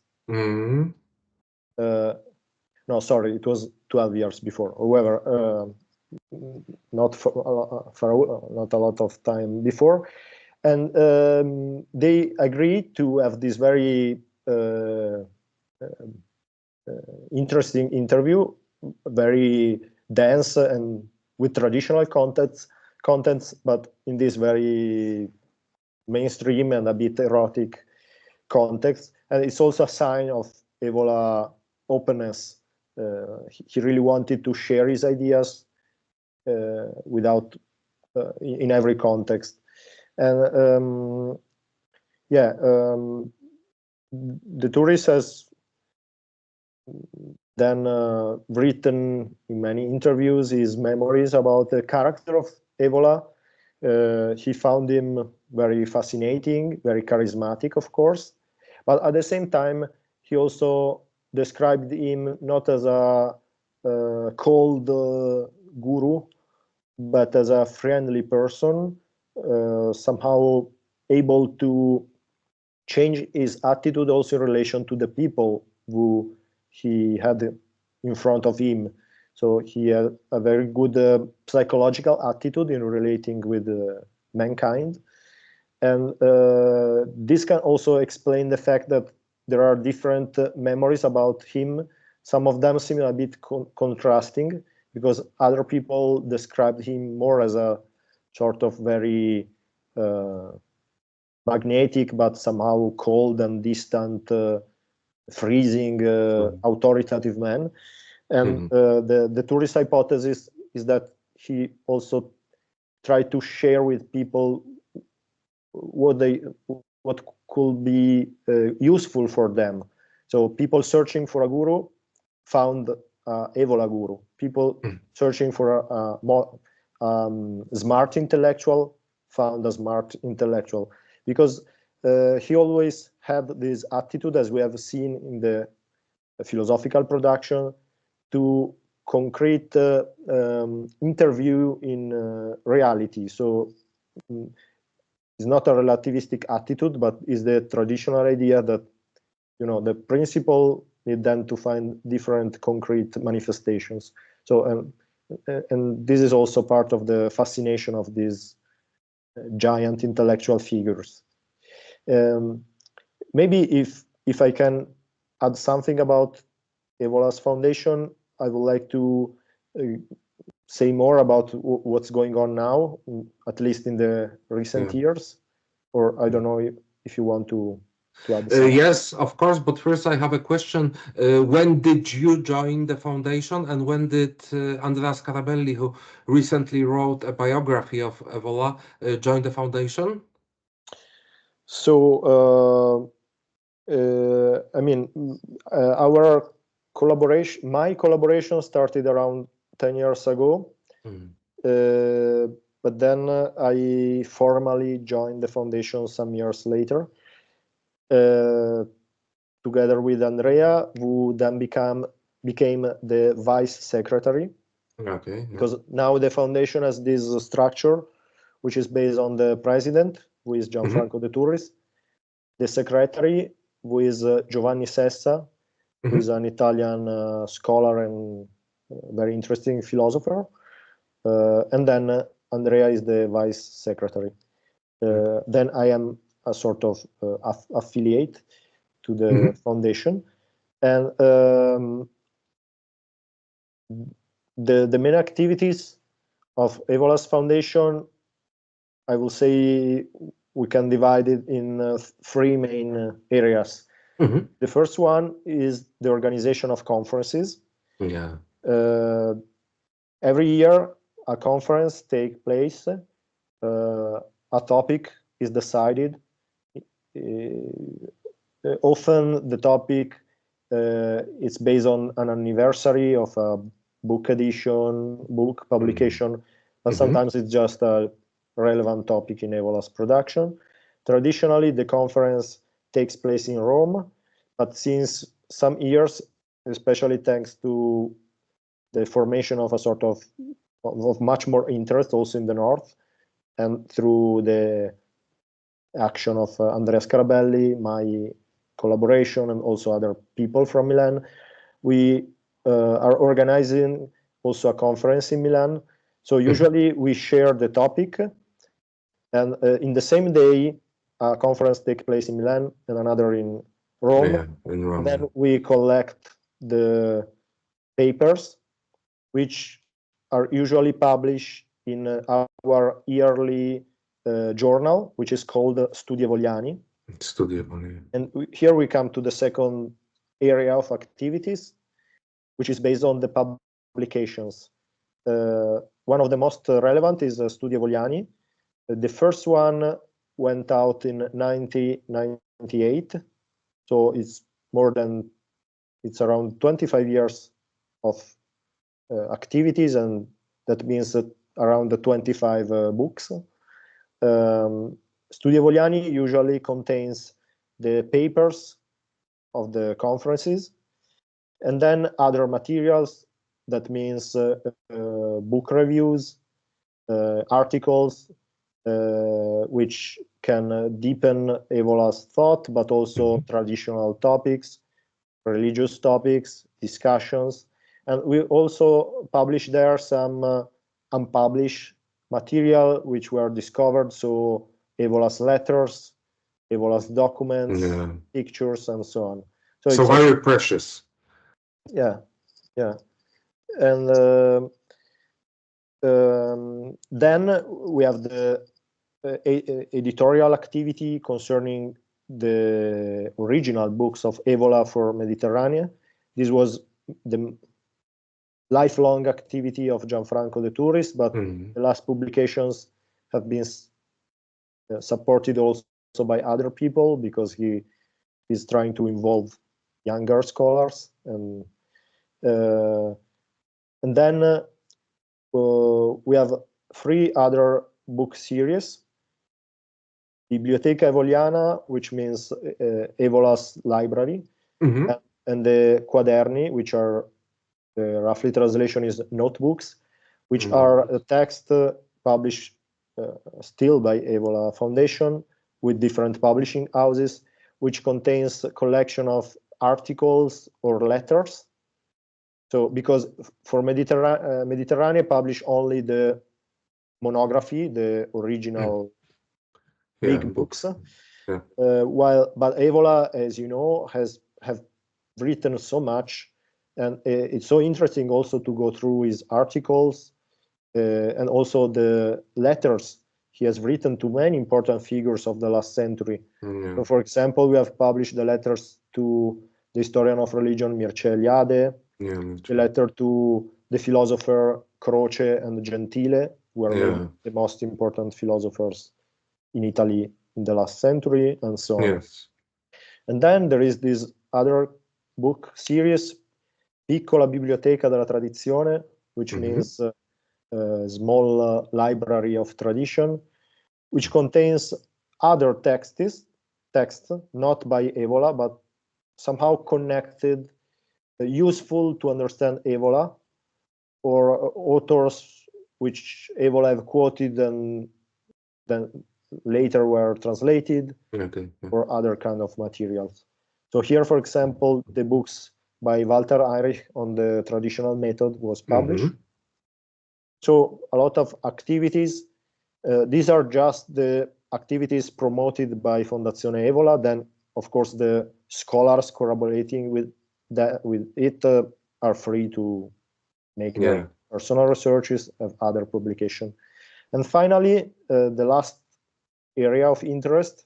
S2: No, sorry, it was 12 years before. However, not a lot of time before. And they agreed to have this very interesting interview, very dense and with traditional contents, but in this very mainstream and a bit erotic context. And it's also a sign of Evola openness. He really wanted to share his ideas without in every context. And de Turris has then written in many interviews his memories about the character of Evola. He found him very fascinating, very charismatic, of course, but at the same time, he also described him not as a cold guru, but as a friendly person, somehow able to change his attitude also in relation to the people who he had in front of him. So he had a very good psychological attitude in relating with mankind. And this can also explain the fact that there are different memories about him. Some of them seem a bit contrasting, because other people described him more as a sort of very magnetic, but somehow cold and distant, freezing, authoritative man. And the Turris hypothesis is that he also tried to share with people what could be useful for them. So people searching for a guru found Evola guru. People searching for a more smart intellectual found a smart intellectual, because he always had this attitude, as we have seen in the philosophical production, to concrete interview in reality. So it's not a relativistic attitude, but is the traditional idea that, you know, the principle need then to find different concrete manifestations. So and this is also part of the fascination of these giant intellectual figures. Maybe if I can add something about Evola's foundation, I would like to say more about what's going on now, at least in the recent years. Or I don't know if you want to add something.
S1: Yes, of course, but first I have a question. When did you join the foundation, and when did Andrea Scarabelli, who recently wrote a biography of Evola, join the foundation?
S2: So, I mean, our collaboration, my collaboration started around 10 years ago. But then I formally joined the foundation some years later, together with Andrea, who then became the vice secretary.
S1: Okay.
S2: Because now the foundation has this structure, which is based on the president, who is Gianfranco de Turris, the secretary, who is Giovanni Sessa, who is an Italian scholar and very interesting philosopher, and then Andrea is the vice secretary. Then I am a sort of affiliate to the foundation, and the main activities of Evola's foundation, I will say we can divide it in 3 main areas. The first one is the organization of conferences.
S1: Yeah.
S2: Every year a conference takes place, a topic is decided. Often the topic It's based on an anniversary of a book publication, but sometimes it's just a relevant topic in Evola's production. Traditionally, the conference takes place in Rome, but since some years, especially thanks to the formation of a sort of much more interest also in the north, and through the action of Andrea Scarabelli, my collaboration, and also other people from Milan, we are organizing also a conference in Milan. So usually we share the topic, and in the same day, a conference takes place in Milan and another in Rome.
S1: Yeah, in Rome.
S2: And then we collect the papers, which are usually published in our yearly journal, which is called Studi Evogliani.
S1: Studi Evogliani.
S2: And here we come to the second area of activities, which is based on the publications. One of the most relevant is Studi Evogliani. The first one went out in 1998, so it's around 25 years of activities, and that means that around 25 books. Studi Evogliani usually contains the papers of the conferences, and then other materials. That means book reviews, articles, which can deepen Evola's thought, but also traditional topics, religious topics, discussions. And we also publish there some unpublished material which were discovered, so Evola's letters, Evola's documents, pictures, and so on.
S1: So very precious.
S2: Yeah. And then we have the editorial activity concerning the original books of Evola for Mediterranean. This was the lifelong activity of Gianfranco de Turris, but the last publications have been supported also by other people, because he is trying to involve younger scholars. And then we have 3 other book series. Biblioteca Evoliana, which means Evola's library, and the Quaderni, which are roughly translation is notebooks, which are a text published still by Evola Foundation with different publishing houses, which contains a collection of articles or letters. So because for Mediterranean publish only the monography, the original big books, but Evola, as you know, have written so much, and it's so interesting also to go through his articles and also the letters he has written to many important figures of the last century. So, for example, we have published the letters to the historian of religion Mircea Eliade, the letter to the philosopher Croce and Gentile, who were the most important philosophers in Italy in the last century, and so on. And then there is this other book series, Piccola Biblioteca della Tradizione, which means small library of tradition, which contains other texts not by Evola, but somehow connected, useful to understand Evola, or authors which Evola have quoted and then later were translated, or other kind of materials. So here, for example, the books by Walter Heinrich on the traditional method was published. So a lot of activities. These are just the activities promoted by Fondazione Evola. Then, of course, the scholars collaborating with it are free to make their personal researches, of other publication. And finally, the last area of interest,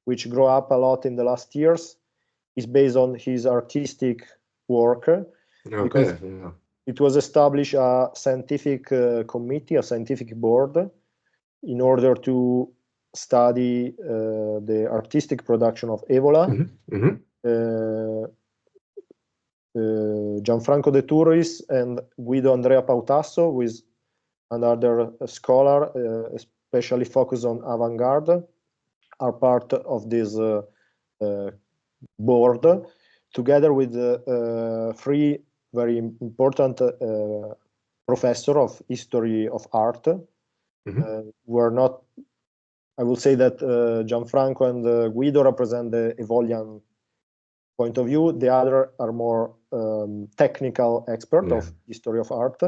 S2: which grew up a lot in the last years, is based on his artistic work, because it was established a scientific committee, a scientific board, in order to study the artistic production of Evola. Gianfranco de Turris and Guido Andrea Pautasso, who is another scholar, especially focused on avant-garde, are part of this board, together with three very important professors of history of art. Were not, I will say that Gianfranco and Guido represent the Evolian point of view. The other are more technical expert of history of art,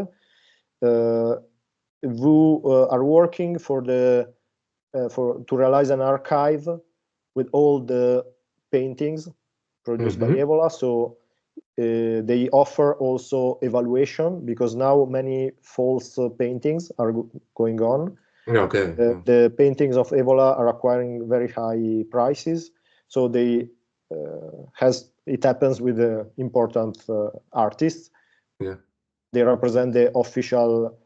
S2: who are working to realize an archive with all the paintings produced by Evola. So they offer also evaluation, because now many false paintings are going on. The paintings of Evola are acquiring very high prices. So they it happens with the important artists. They represent the official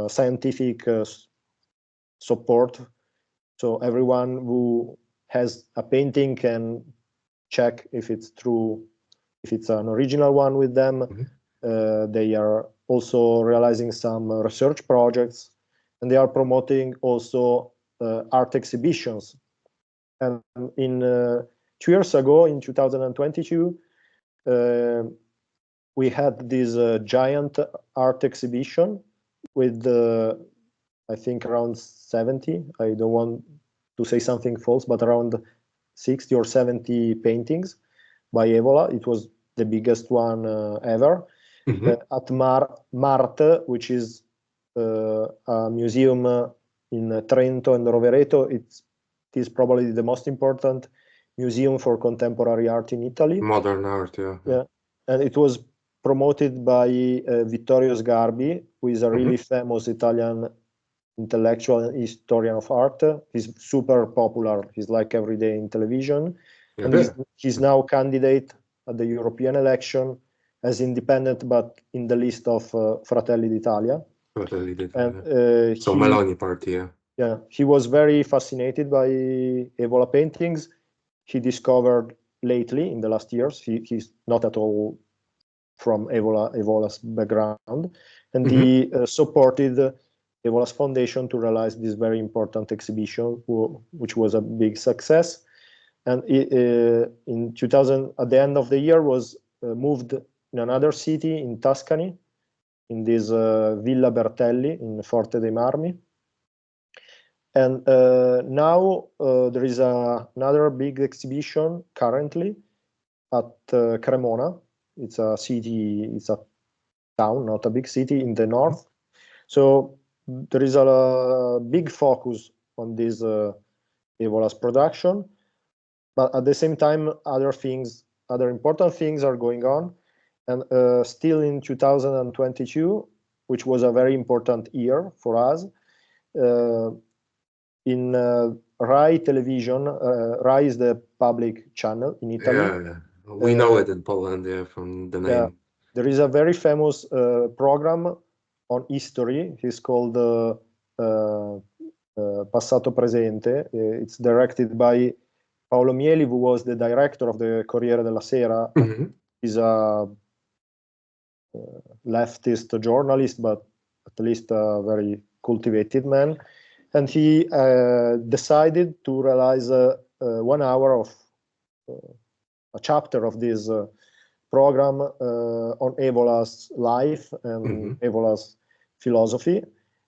S2: scientific support. So everyone who has a painting can check if it's true, if it's an original one with them. They are also realizing some research projects, and they are promoting also art exhibitions. And in 2 years ago, in 2022, we had this giant art exhibition with, I think, around 70. I don't want to say something false, but around 60 or 70 paintings by Evola. It was the biggest one ever. At Marte, which is a museum in Trento and Rovereto. It is probably the most important museum for contemporary art in Italy.
S1: Modern art, yeah.
S2: And it was promoted by Vittorio Sgarbi, who is a really famous Italian intellectual and historian of art. He's super popular. He's like every day in television. And he's now candidate at the European election as independent, but in the list of Fratelli d'Italia.
S1: So Meloni party,
S2: yeah. He was very fascinated by Evola paintings. He discovered lately, in the last years, he's not at all from Evola's background, and he supported Evola's foundation to realize this very important exhibition, which was a big success. And in 2000, at the end of the year, was moved in another city in Tuscany, in this Villa Bertelli in Forte dei Marmi. And now there is another big exhibition currently at Cremona. It's a city, it's a town, not a big city, in the north. So there is a big focus on this Evola's production, but at the same time, other important things are going on. And still in 2022, which was a very important year for us, in Rai television, Rai is the public channel in Italy.
S1: Yeah. We know it in Poland, from the name.
S2: Yeah. There is a very famous program on history. It's called Passato Presente. It's directed by Paolo Mieli, who was the director of the Corriere della Sera. He's a leftist journalist, but at least a very cultivated man. And he decided to realize 1 hour of a chapter of this program on Evola's life and Evola's philosophy.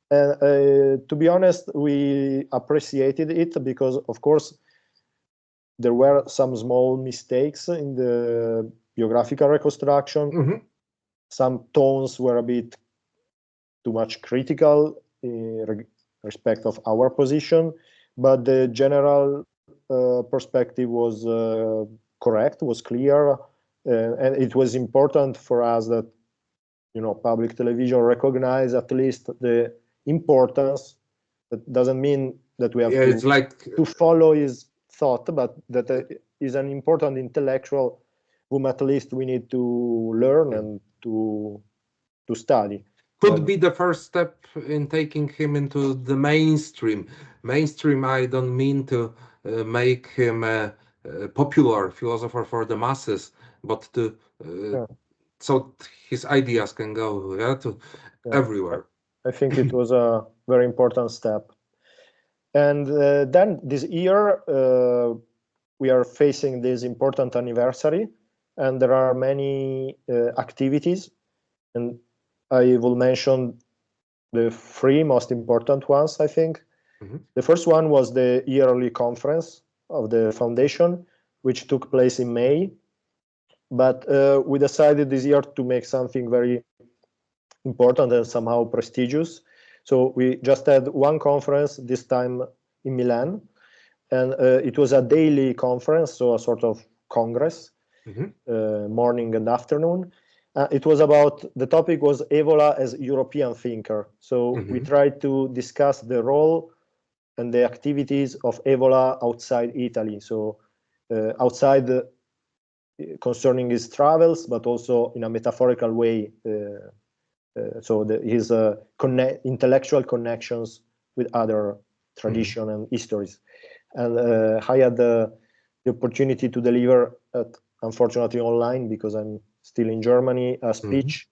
S2: And to be honest, we appreciated it because, of course, there were some small mistakes in the biographical reconstruction. Some tones were a bit too much critical in respect of our position, but the general perspective was correct, was clear, and it was important for us that, public television recognize at least the importance. That doesn't mean that we have to follow his thought, but that is an important intellectual whom at least we need to learn and to study.
S1: Could be the first step in taking him into the mainstream. Mainstream, I don't mean to make him a popular philosopher for the masses, but to so his ideas can go to everywhere.
S2: I think it was a very important step. And then this year, we are facing this important anniversary, and there are many activities. And I will mention the three most important ones, I think. The first one was the yearly conference of the foundation, which took place in May. But we decided this year to make something very important and somehow prestigious. So we just had one conference, this time in Milan, and it was a daily conference, so a sort of congress, morning and afternoon. It was about, the topic was Evola as European thinker. So we tried to discuss the role and the activities of Evola outside Italy. So outside concerning his travels, but also in a metaphorical way. So his intellectual connections with other tradition and histories. And I had the opportunity to deliver, unfortunately online because I'm still in Germany, a speech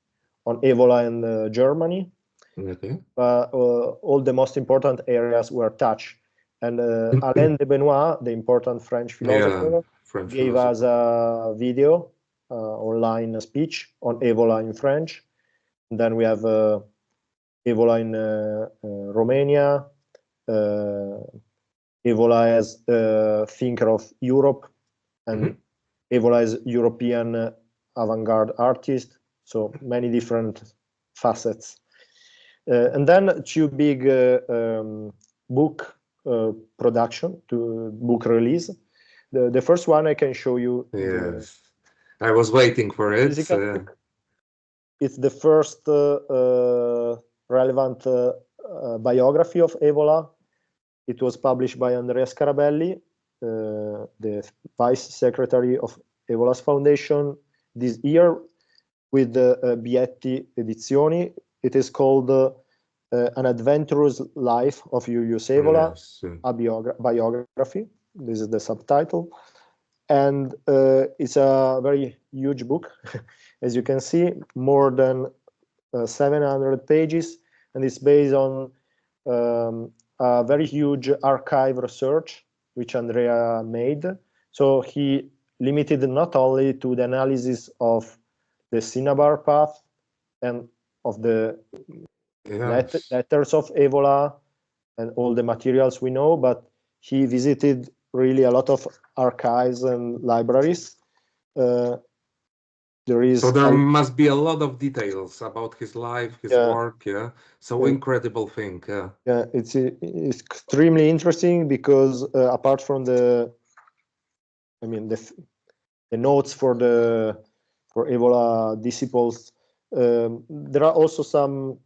S2: on Evola and Germany. All the most important areas were touched. And Alain de Benoit, the important French philosopher, gave us a video, online speech on Evola in French. And then we have Evola in Romania, Evola as thinker of Europe, and Evola as European avant-garde artist. So many different facets. And then two big book production, to book release. The first one I can show you.
S1: Yes, I was waiting for it.
S2: It's the first relevant biography of Evola. It was published by Andrea Scarabelli, the vice secretary of Evola's foundation, this year with Bietti Edizioni. It is called An Adventurous Life of Julius Evola, a biography. This is the subtitle. And it's a very huge book, as you can see, more than 700 pages, and it's based on a very huge archive research which Andrea made. So he limited not only to the analysis of the Cinnabar path and of the letters of Evola and all the materials we know, but he visited really a lot of archives and libraries. So
S1: there must be a lot of details about his life, his work. So incredible thing.
S2: Yeah, it's extremely interesting because apart from the notes for Evola disciples, there are also some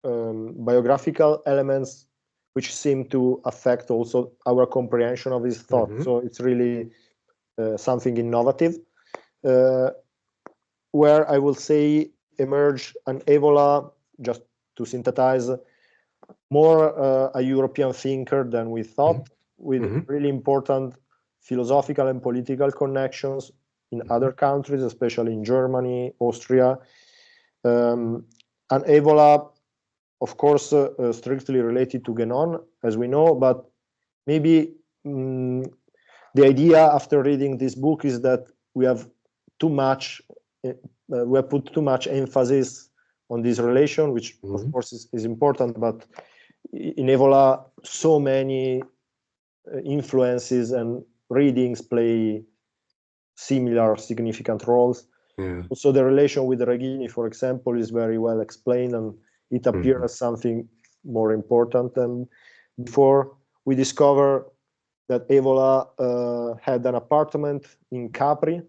S2: biographical elements which seem to affect also our comprehension of his thought. So it's really something innovative, where I will say emerge an Evola, just to synthesize, more a European thinker than we thought, with really important philosophical and political connections in other countries, especially in Germany, Austria. And Evola, of course, strictly related to Guénon, as we know, but maybe the idea after reading this book is that we have too much, we have put too much emphasis on this relation, which of course is important, but in Evola, so many influences and readings play similar significant roles. Also, the relation with Regini, for example, is very well explained, and it appears as something more important than before. We discover that Evola had an apartment in Capri.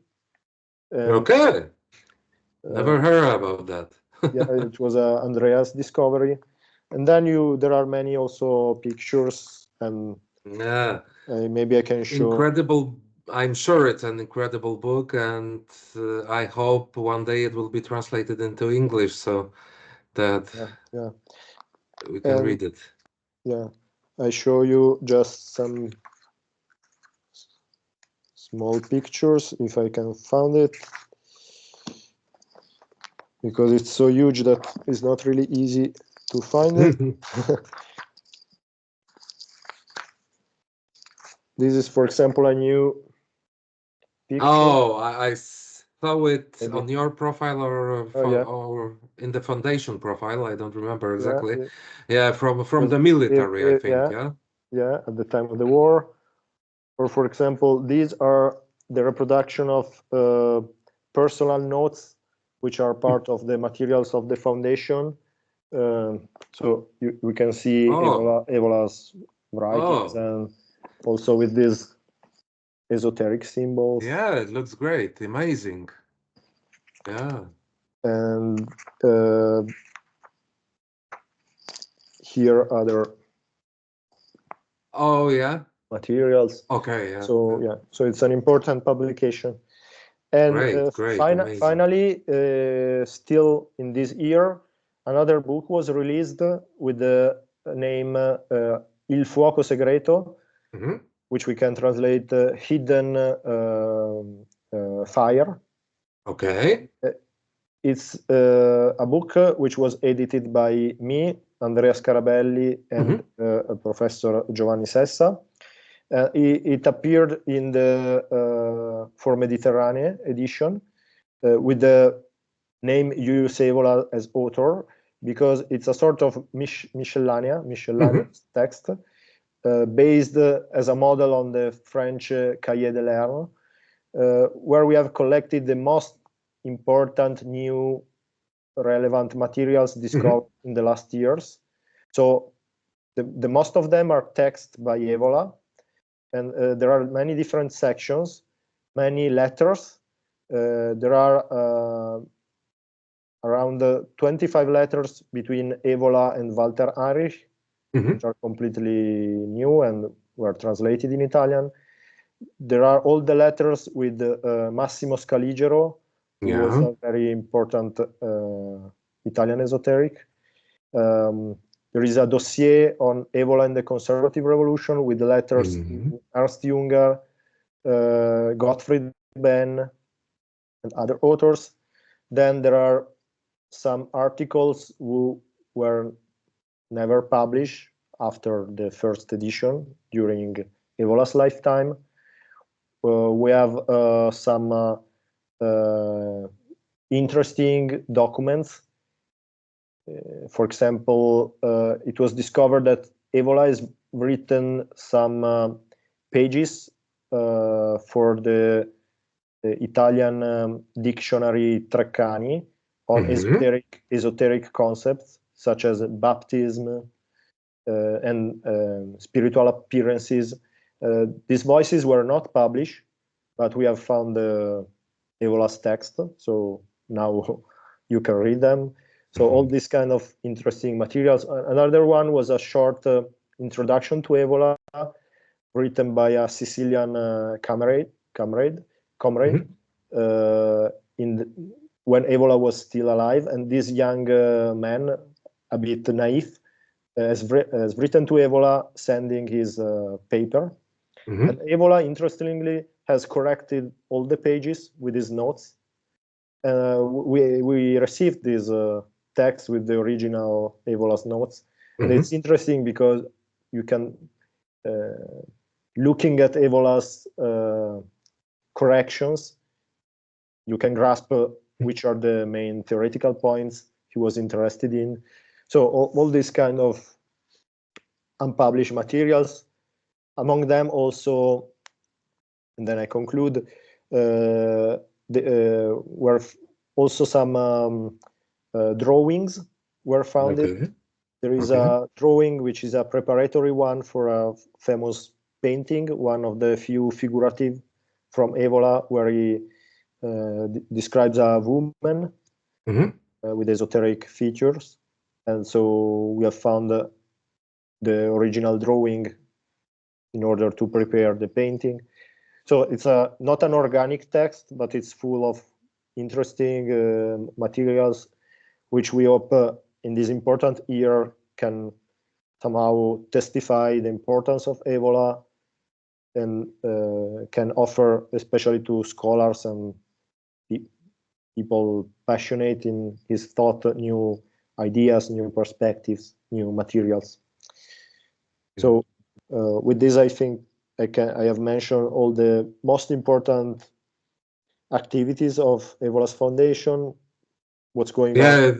S1: Okay, never heard about that.
S2: Yeah, it was Andrea's discovery. And then there are many also pictures, and maybe I can show.
S1: Incredible. I'm sure it's an incredible book, and I hope one day it will be translated into English so that we can read it.
S2: Yeah, I show you just some small pictures if I can find it. because it's so huge that it's not really easy to find it. This is, for example, a new picture.
S1: Oh, I saw it
S2: Maybe.
S1: on your profile
S2: Yeah.
S1: or in the foundation profile. I don't remember exactly.
S2: Yeah,
S1: Yeah, from the military, I think.
S2: yeah,
S1: Yeah.
S2: yeah, at the time of the war. Or, for example, these are the reproduction of personal notes, which are part of the materials of the foundation. So we can see
S1: Oh,
S2: Evola's writings,
S1: oh,
S2: and also with these esoteric symbols.
S1: yeah, it looks great. Amazing. Yeah.
S2: And here other
S1: Oh, yeah.
S2: materials.
S1: Okay, yeah.
S2: So yeah, so it's an important publication. And
S1: Great, great, amazing.
S2: finally, still in this year, another book was released with the name Il Fuoco Segreto,
S1: Mhm.
S2: which we can translate Hidden Fire.
S1: Okay.
S2: It's a book which was edited by me, Andrea Scarabelli, and Professor Giovanni Sessa. It appeared in the For Mediterranean edition with the name Julius Evola as author, because it's a sort of miscellaneous text based as a model on the French Cahiers de l'Erne, where we have collected the most important new relevant materials discovered in the last years. So the most of them are text by Evola, and there are many different sections, many letters. There are around 25 letters between Evola and Walter Heinrich, which are completely new and were translated in Italian. There are all the letters with Massimo Scaligero, who was
S1: Yeah.
S2: a very important Italian esoteric. There is a dossier on Evola and the Conservative Revolution with the letters to Ernst Junger, Gottfried Benn, and other authors. Then there are some articles who were never published after the first edition during Evola's lifetime. We have some interesting documents. For example, it was discovered that Evola has written some pages for the Italian dictionary Treccani on esoteric concepts such as baptism and spiritual appearances. These voices were not published, but we have found Evola's text, so now you can read them. So all these kind of interesting materials. Another one was a short introduction to Evola, written by a Sicilian comrade when Evola was still alive. And this young man, a bit naive, has written to Evola, sending his paper. And Evola, interestingly, has corrected all the pages with his notes. We received this text with the original Evola's notes. And it's interesting because you can, looking at Evola's corrections, you can grasp which are the main theoretical points he was interested in. So all these kind of unpublished materials, among them also, and then I conclude, were also some drawings were found. There is a drawing which is a preparatory one for a famous painting, one of the few figurative from Evola, where he describes a woman with esoteric features. And so we have found the original drawing in order to prepare the painting. So it's not an organic text, but it's full of interesting materials, which we hope in this important year can somehow testify the importance of Evola and can offer, especially to scholars and people passionate in his thought, new ideas, new perspectives, new materials. So with this, I think I have mentioned all the most important activities of Evola's foundation, what's going on.
S1: Yeah,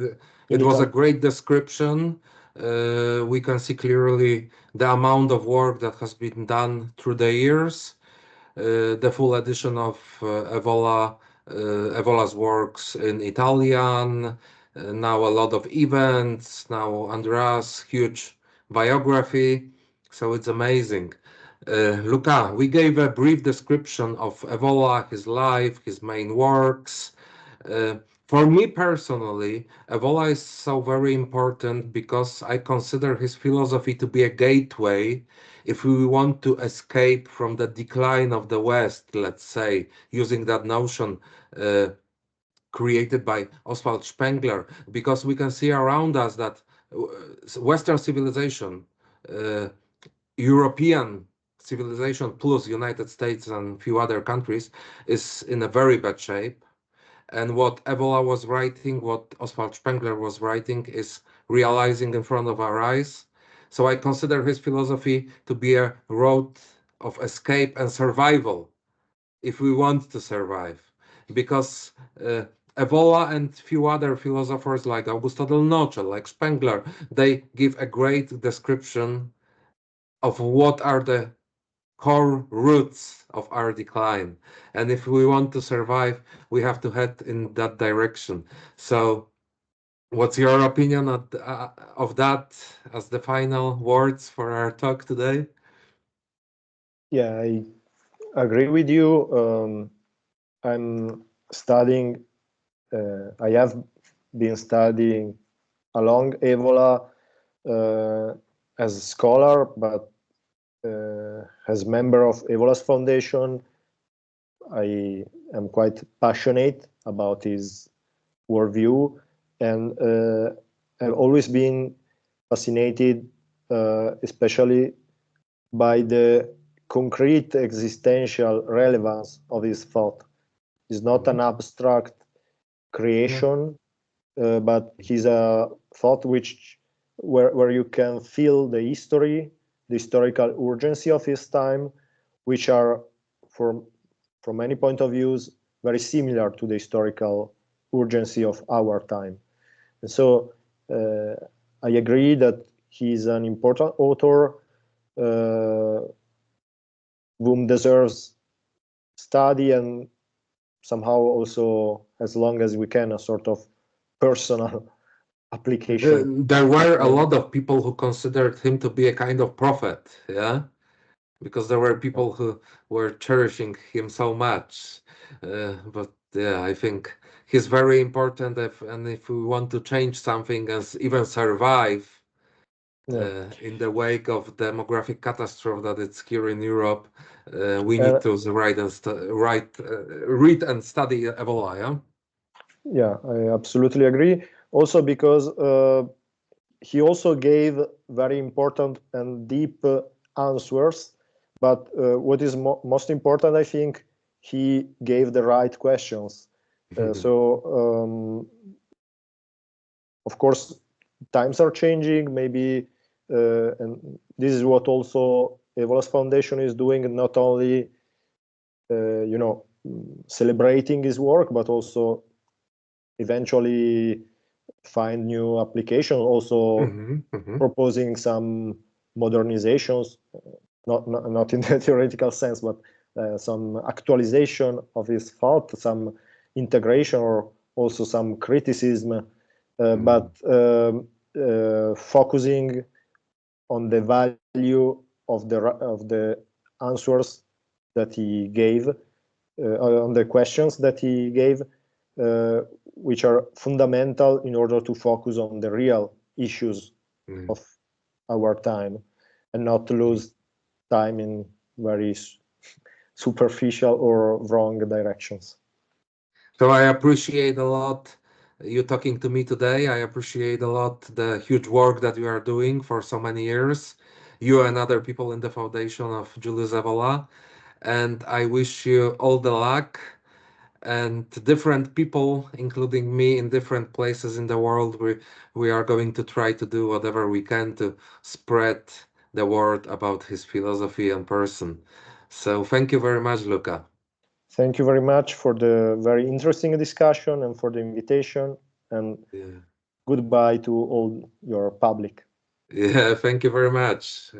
S1: it was a great description. We can see clearly the amount of work that has been done through the years. The full edition of Evola's works in Italian, now a lot of events, now Andreas' huge biography. So it's amazing. Luca, we gave a brief description of Evola, his life, his main works. For me personally, Evola is so very important because I consider his philosophy to be a gateway if we want to escape from the decline of the West, let's say, using that notion created by Oswald Spengler, because we can see around us that Western civilization, European civilization plus United States and few other countries is in a very bad shape. And what Evola was writing, what Oswald Spengler was writing, is realizing in front of our eyes. So I consider his philosophy to be a road of escape and survival, if we want to survive. Because Evola and few other philosophers like Augusto del Noce, like Spengler, they give a great description of what are the core roots of our decline. And if we want to survive, we have to head in that direction. So what's your opinion of that as the final words for our talk today?
S2: Yeah, I agree with you. I'm studying, I have been studying along Evola as a scholar, but as member of Evola's foundation, I am quite passionate about his worldview, and I've always been fascinated, especially by the concrete existential relevance of his thought. It's not an abstract creation, but he's a thought where you can feel the history, the historical urgency of his time, which are from many point of views very similar to the historical urgency of our time. And so I agree that he's an important author whom deserves study, and somehow also, as long as we can, a sort of personal application.
S1: There were a lot of people who considered him to be a kind of prophet, yeah? Because there were people who were cherishing him so much. But yeah, I think he's very important if we want to change something and even survive in the wake of demographic catastrophe that it's here in Europe, we need to read and study Evola, yeah?
S2: Yeah, I absolutely agree. Also because he also gave very important and deep answers, but what is most important, I think, he gave the right questions. So, of course, times are changing, maybe, and this is what also Evola's Foundation is doing, not only, celebrating his work, but also eventually find new application, also proposing some modernizations, not in the theoretical sense, but some actualization of his thought, some integration, or also some criticism, but focusing on the value of the answers that he gave, on the questions that he gave, which are fundamental in order to focus on the real issues of our time, and not to lose time in very superficial or wrong directions.
S1: So I appreciate a lot you talking to me today. I appreciate a lot the huge work that you are doing for so many years, you and other people in the foundation of Julius Evola. And I wish you all the luck and different people, including me, in different places in the world, we are going to try to do whatever we can to spread the word about his philosophy and person. So thank you very much, Luca.
S2: Thank you very much for the very interesting discussion and for the invitation, and goodbye to all your public.
S1: Yeah, thank you very much.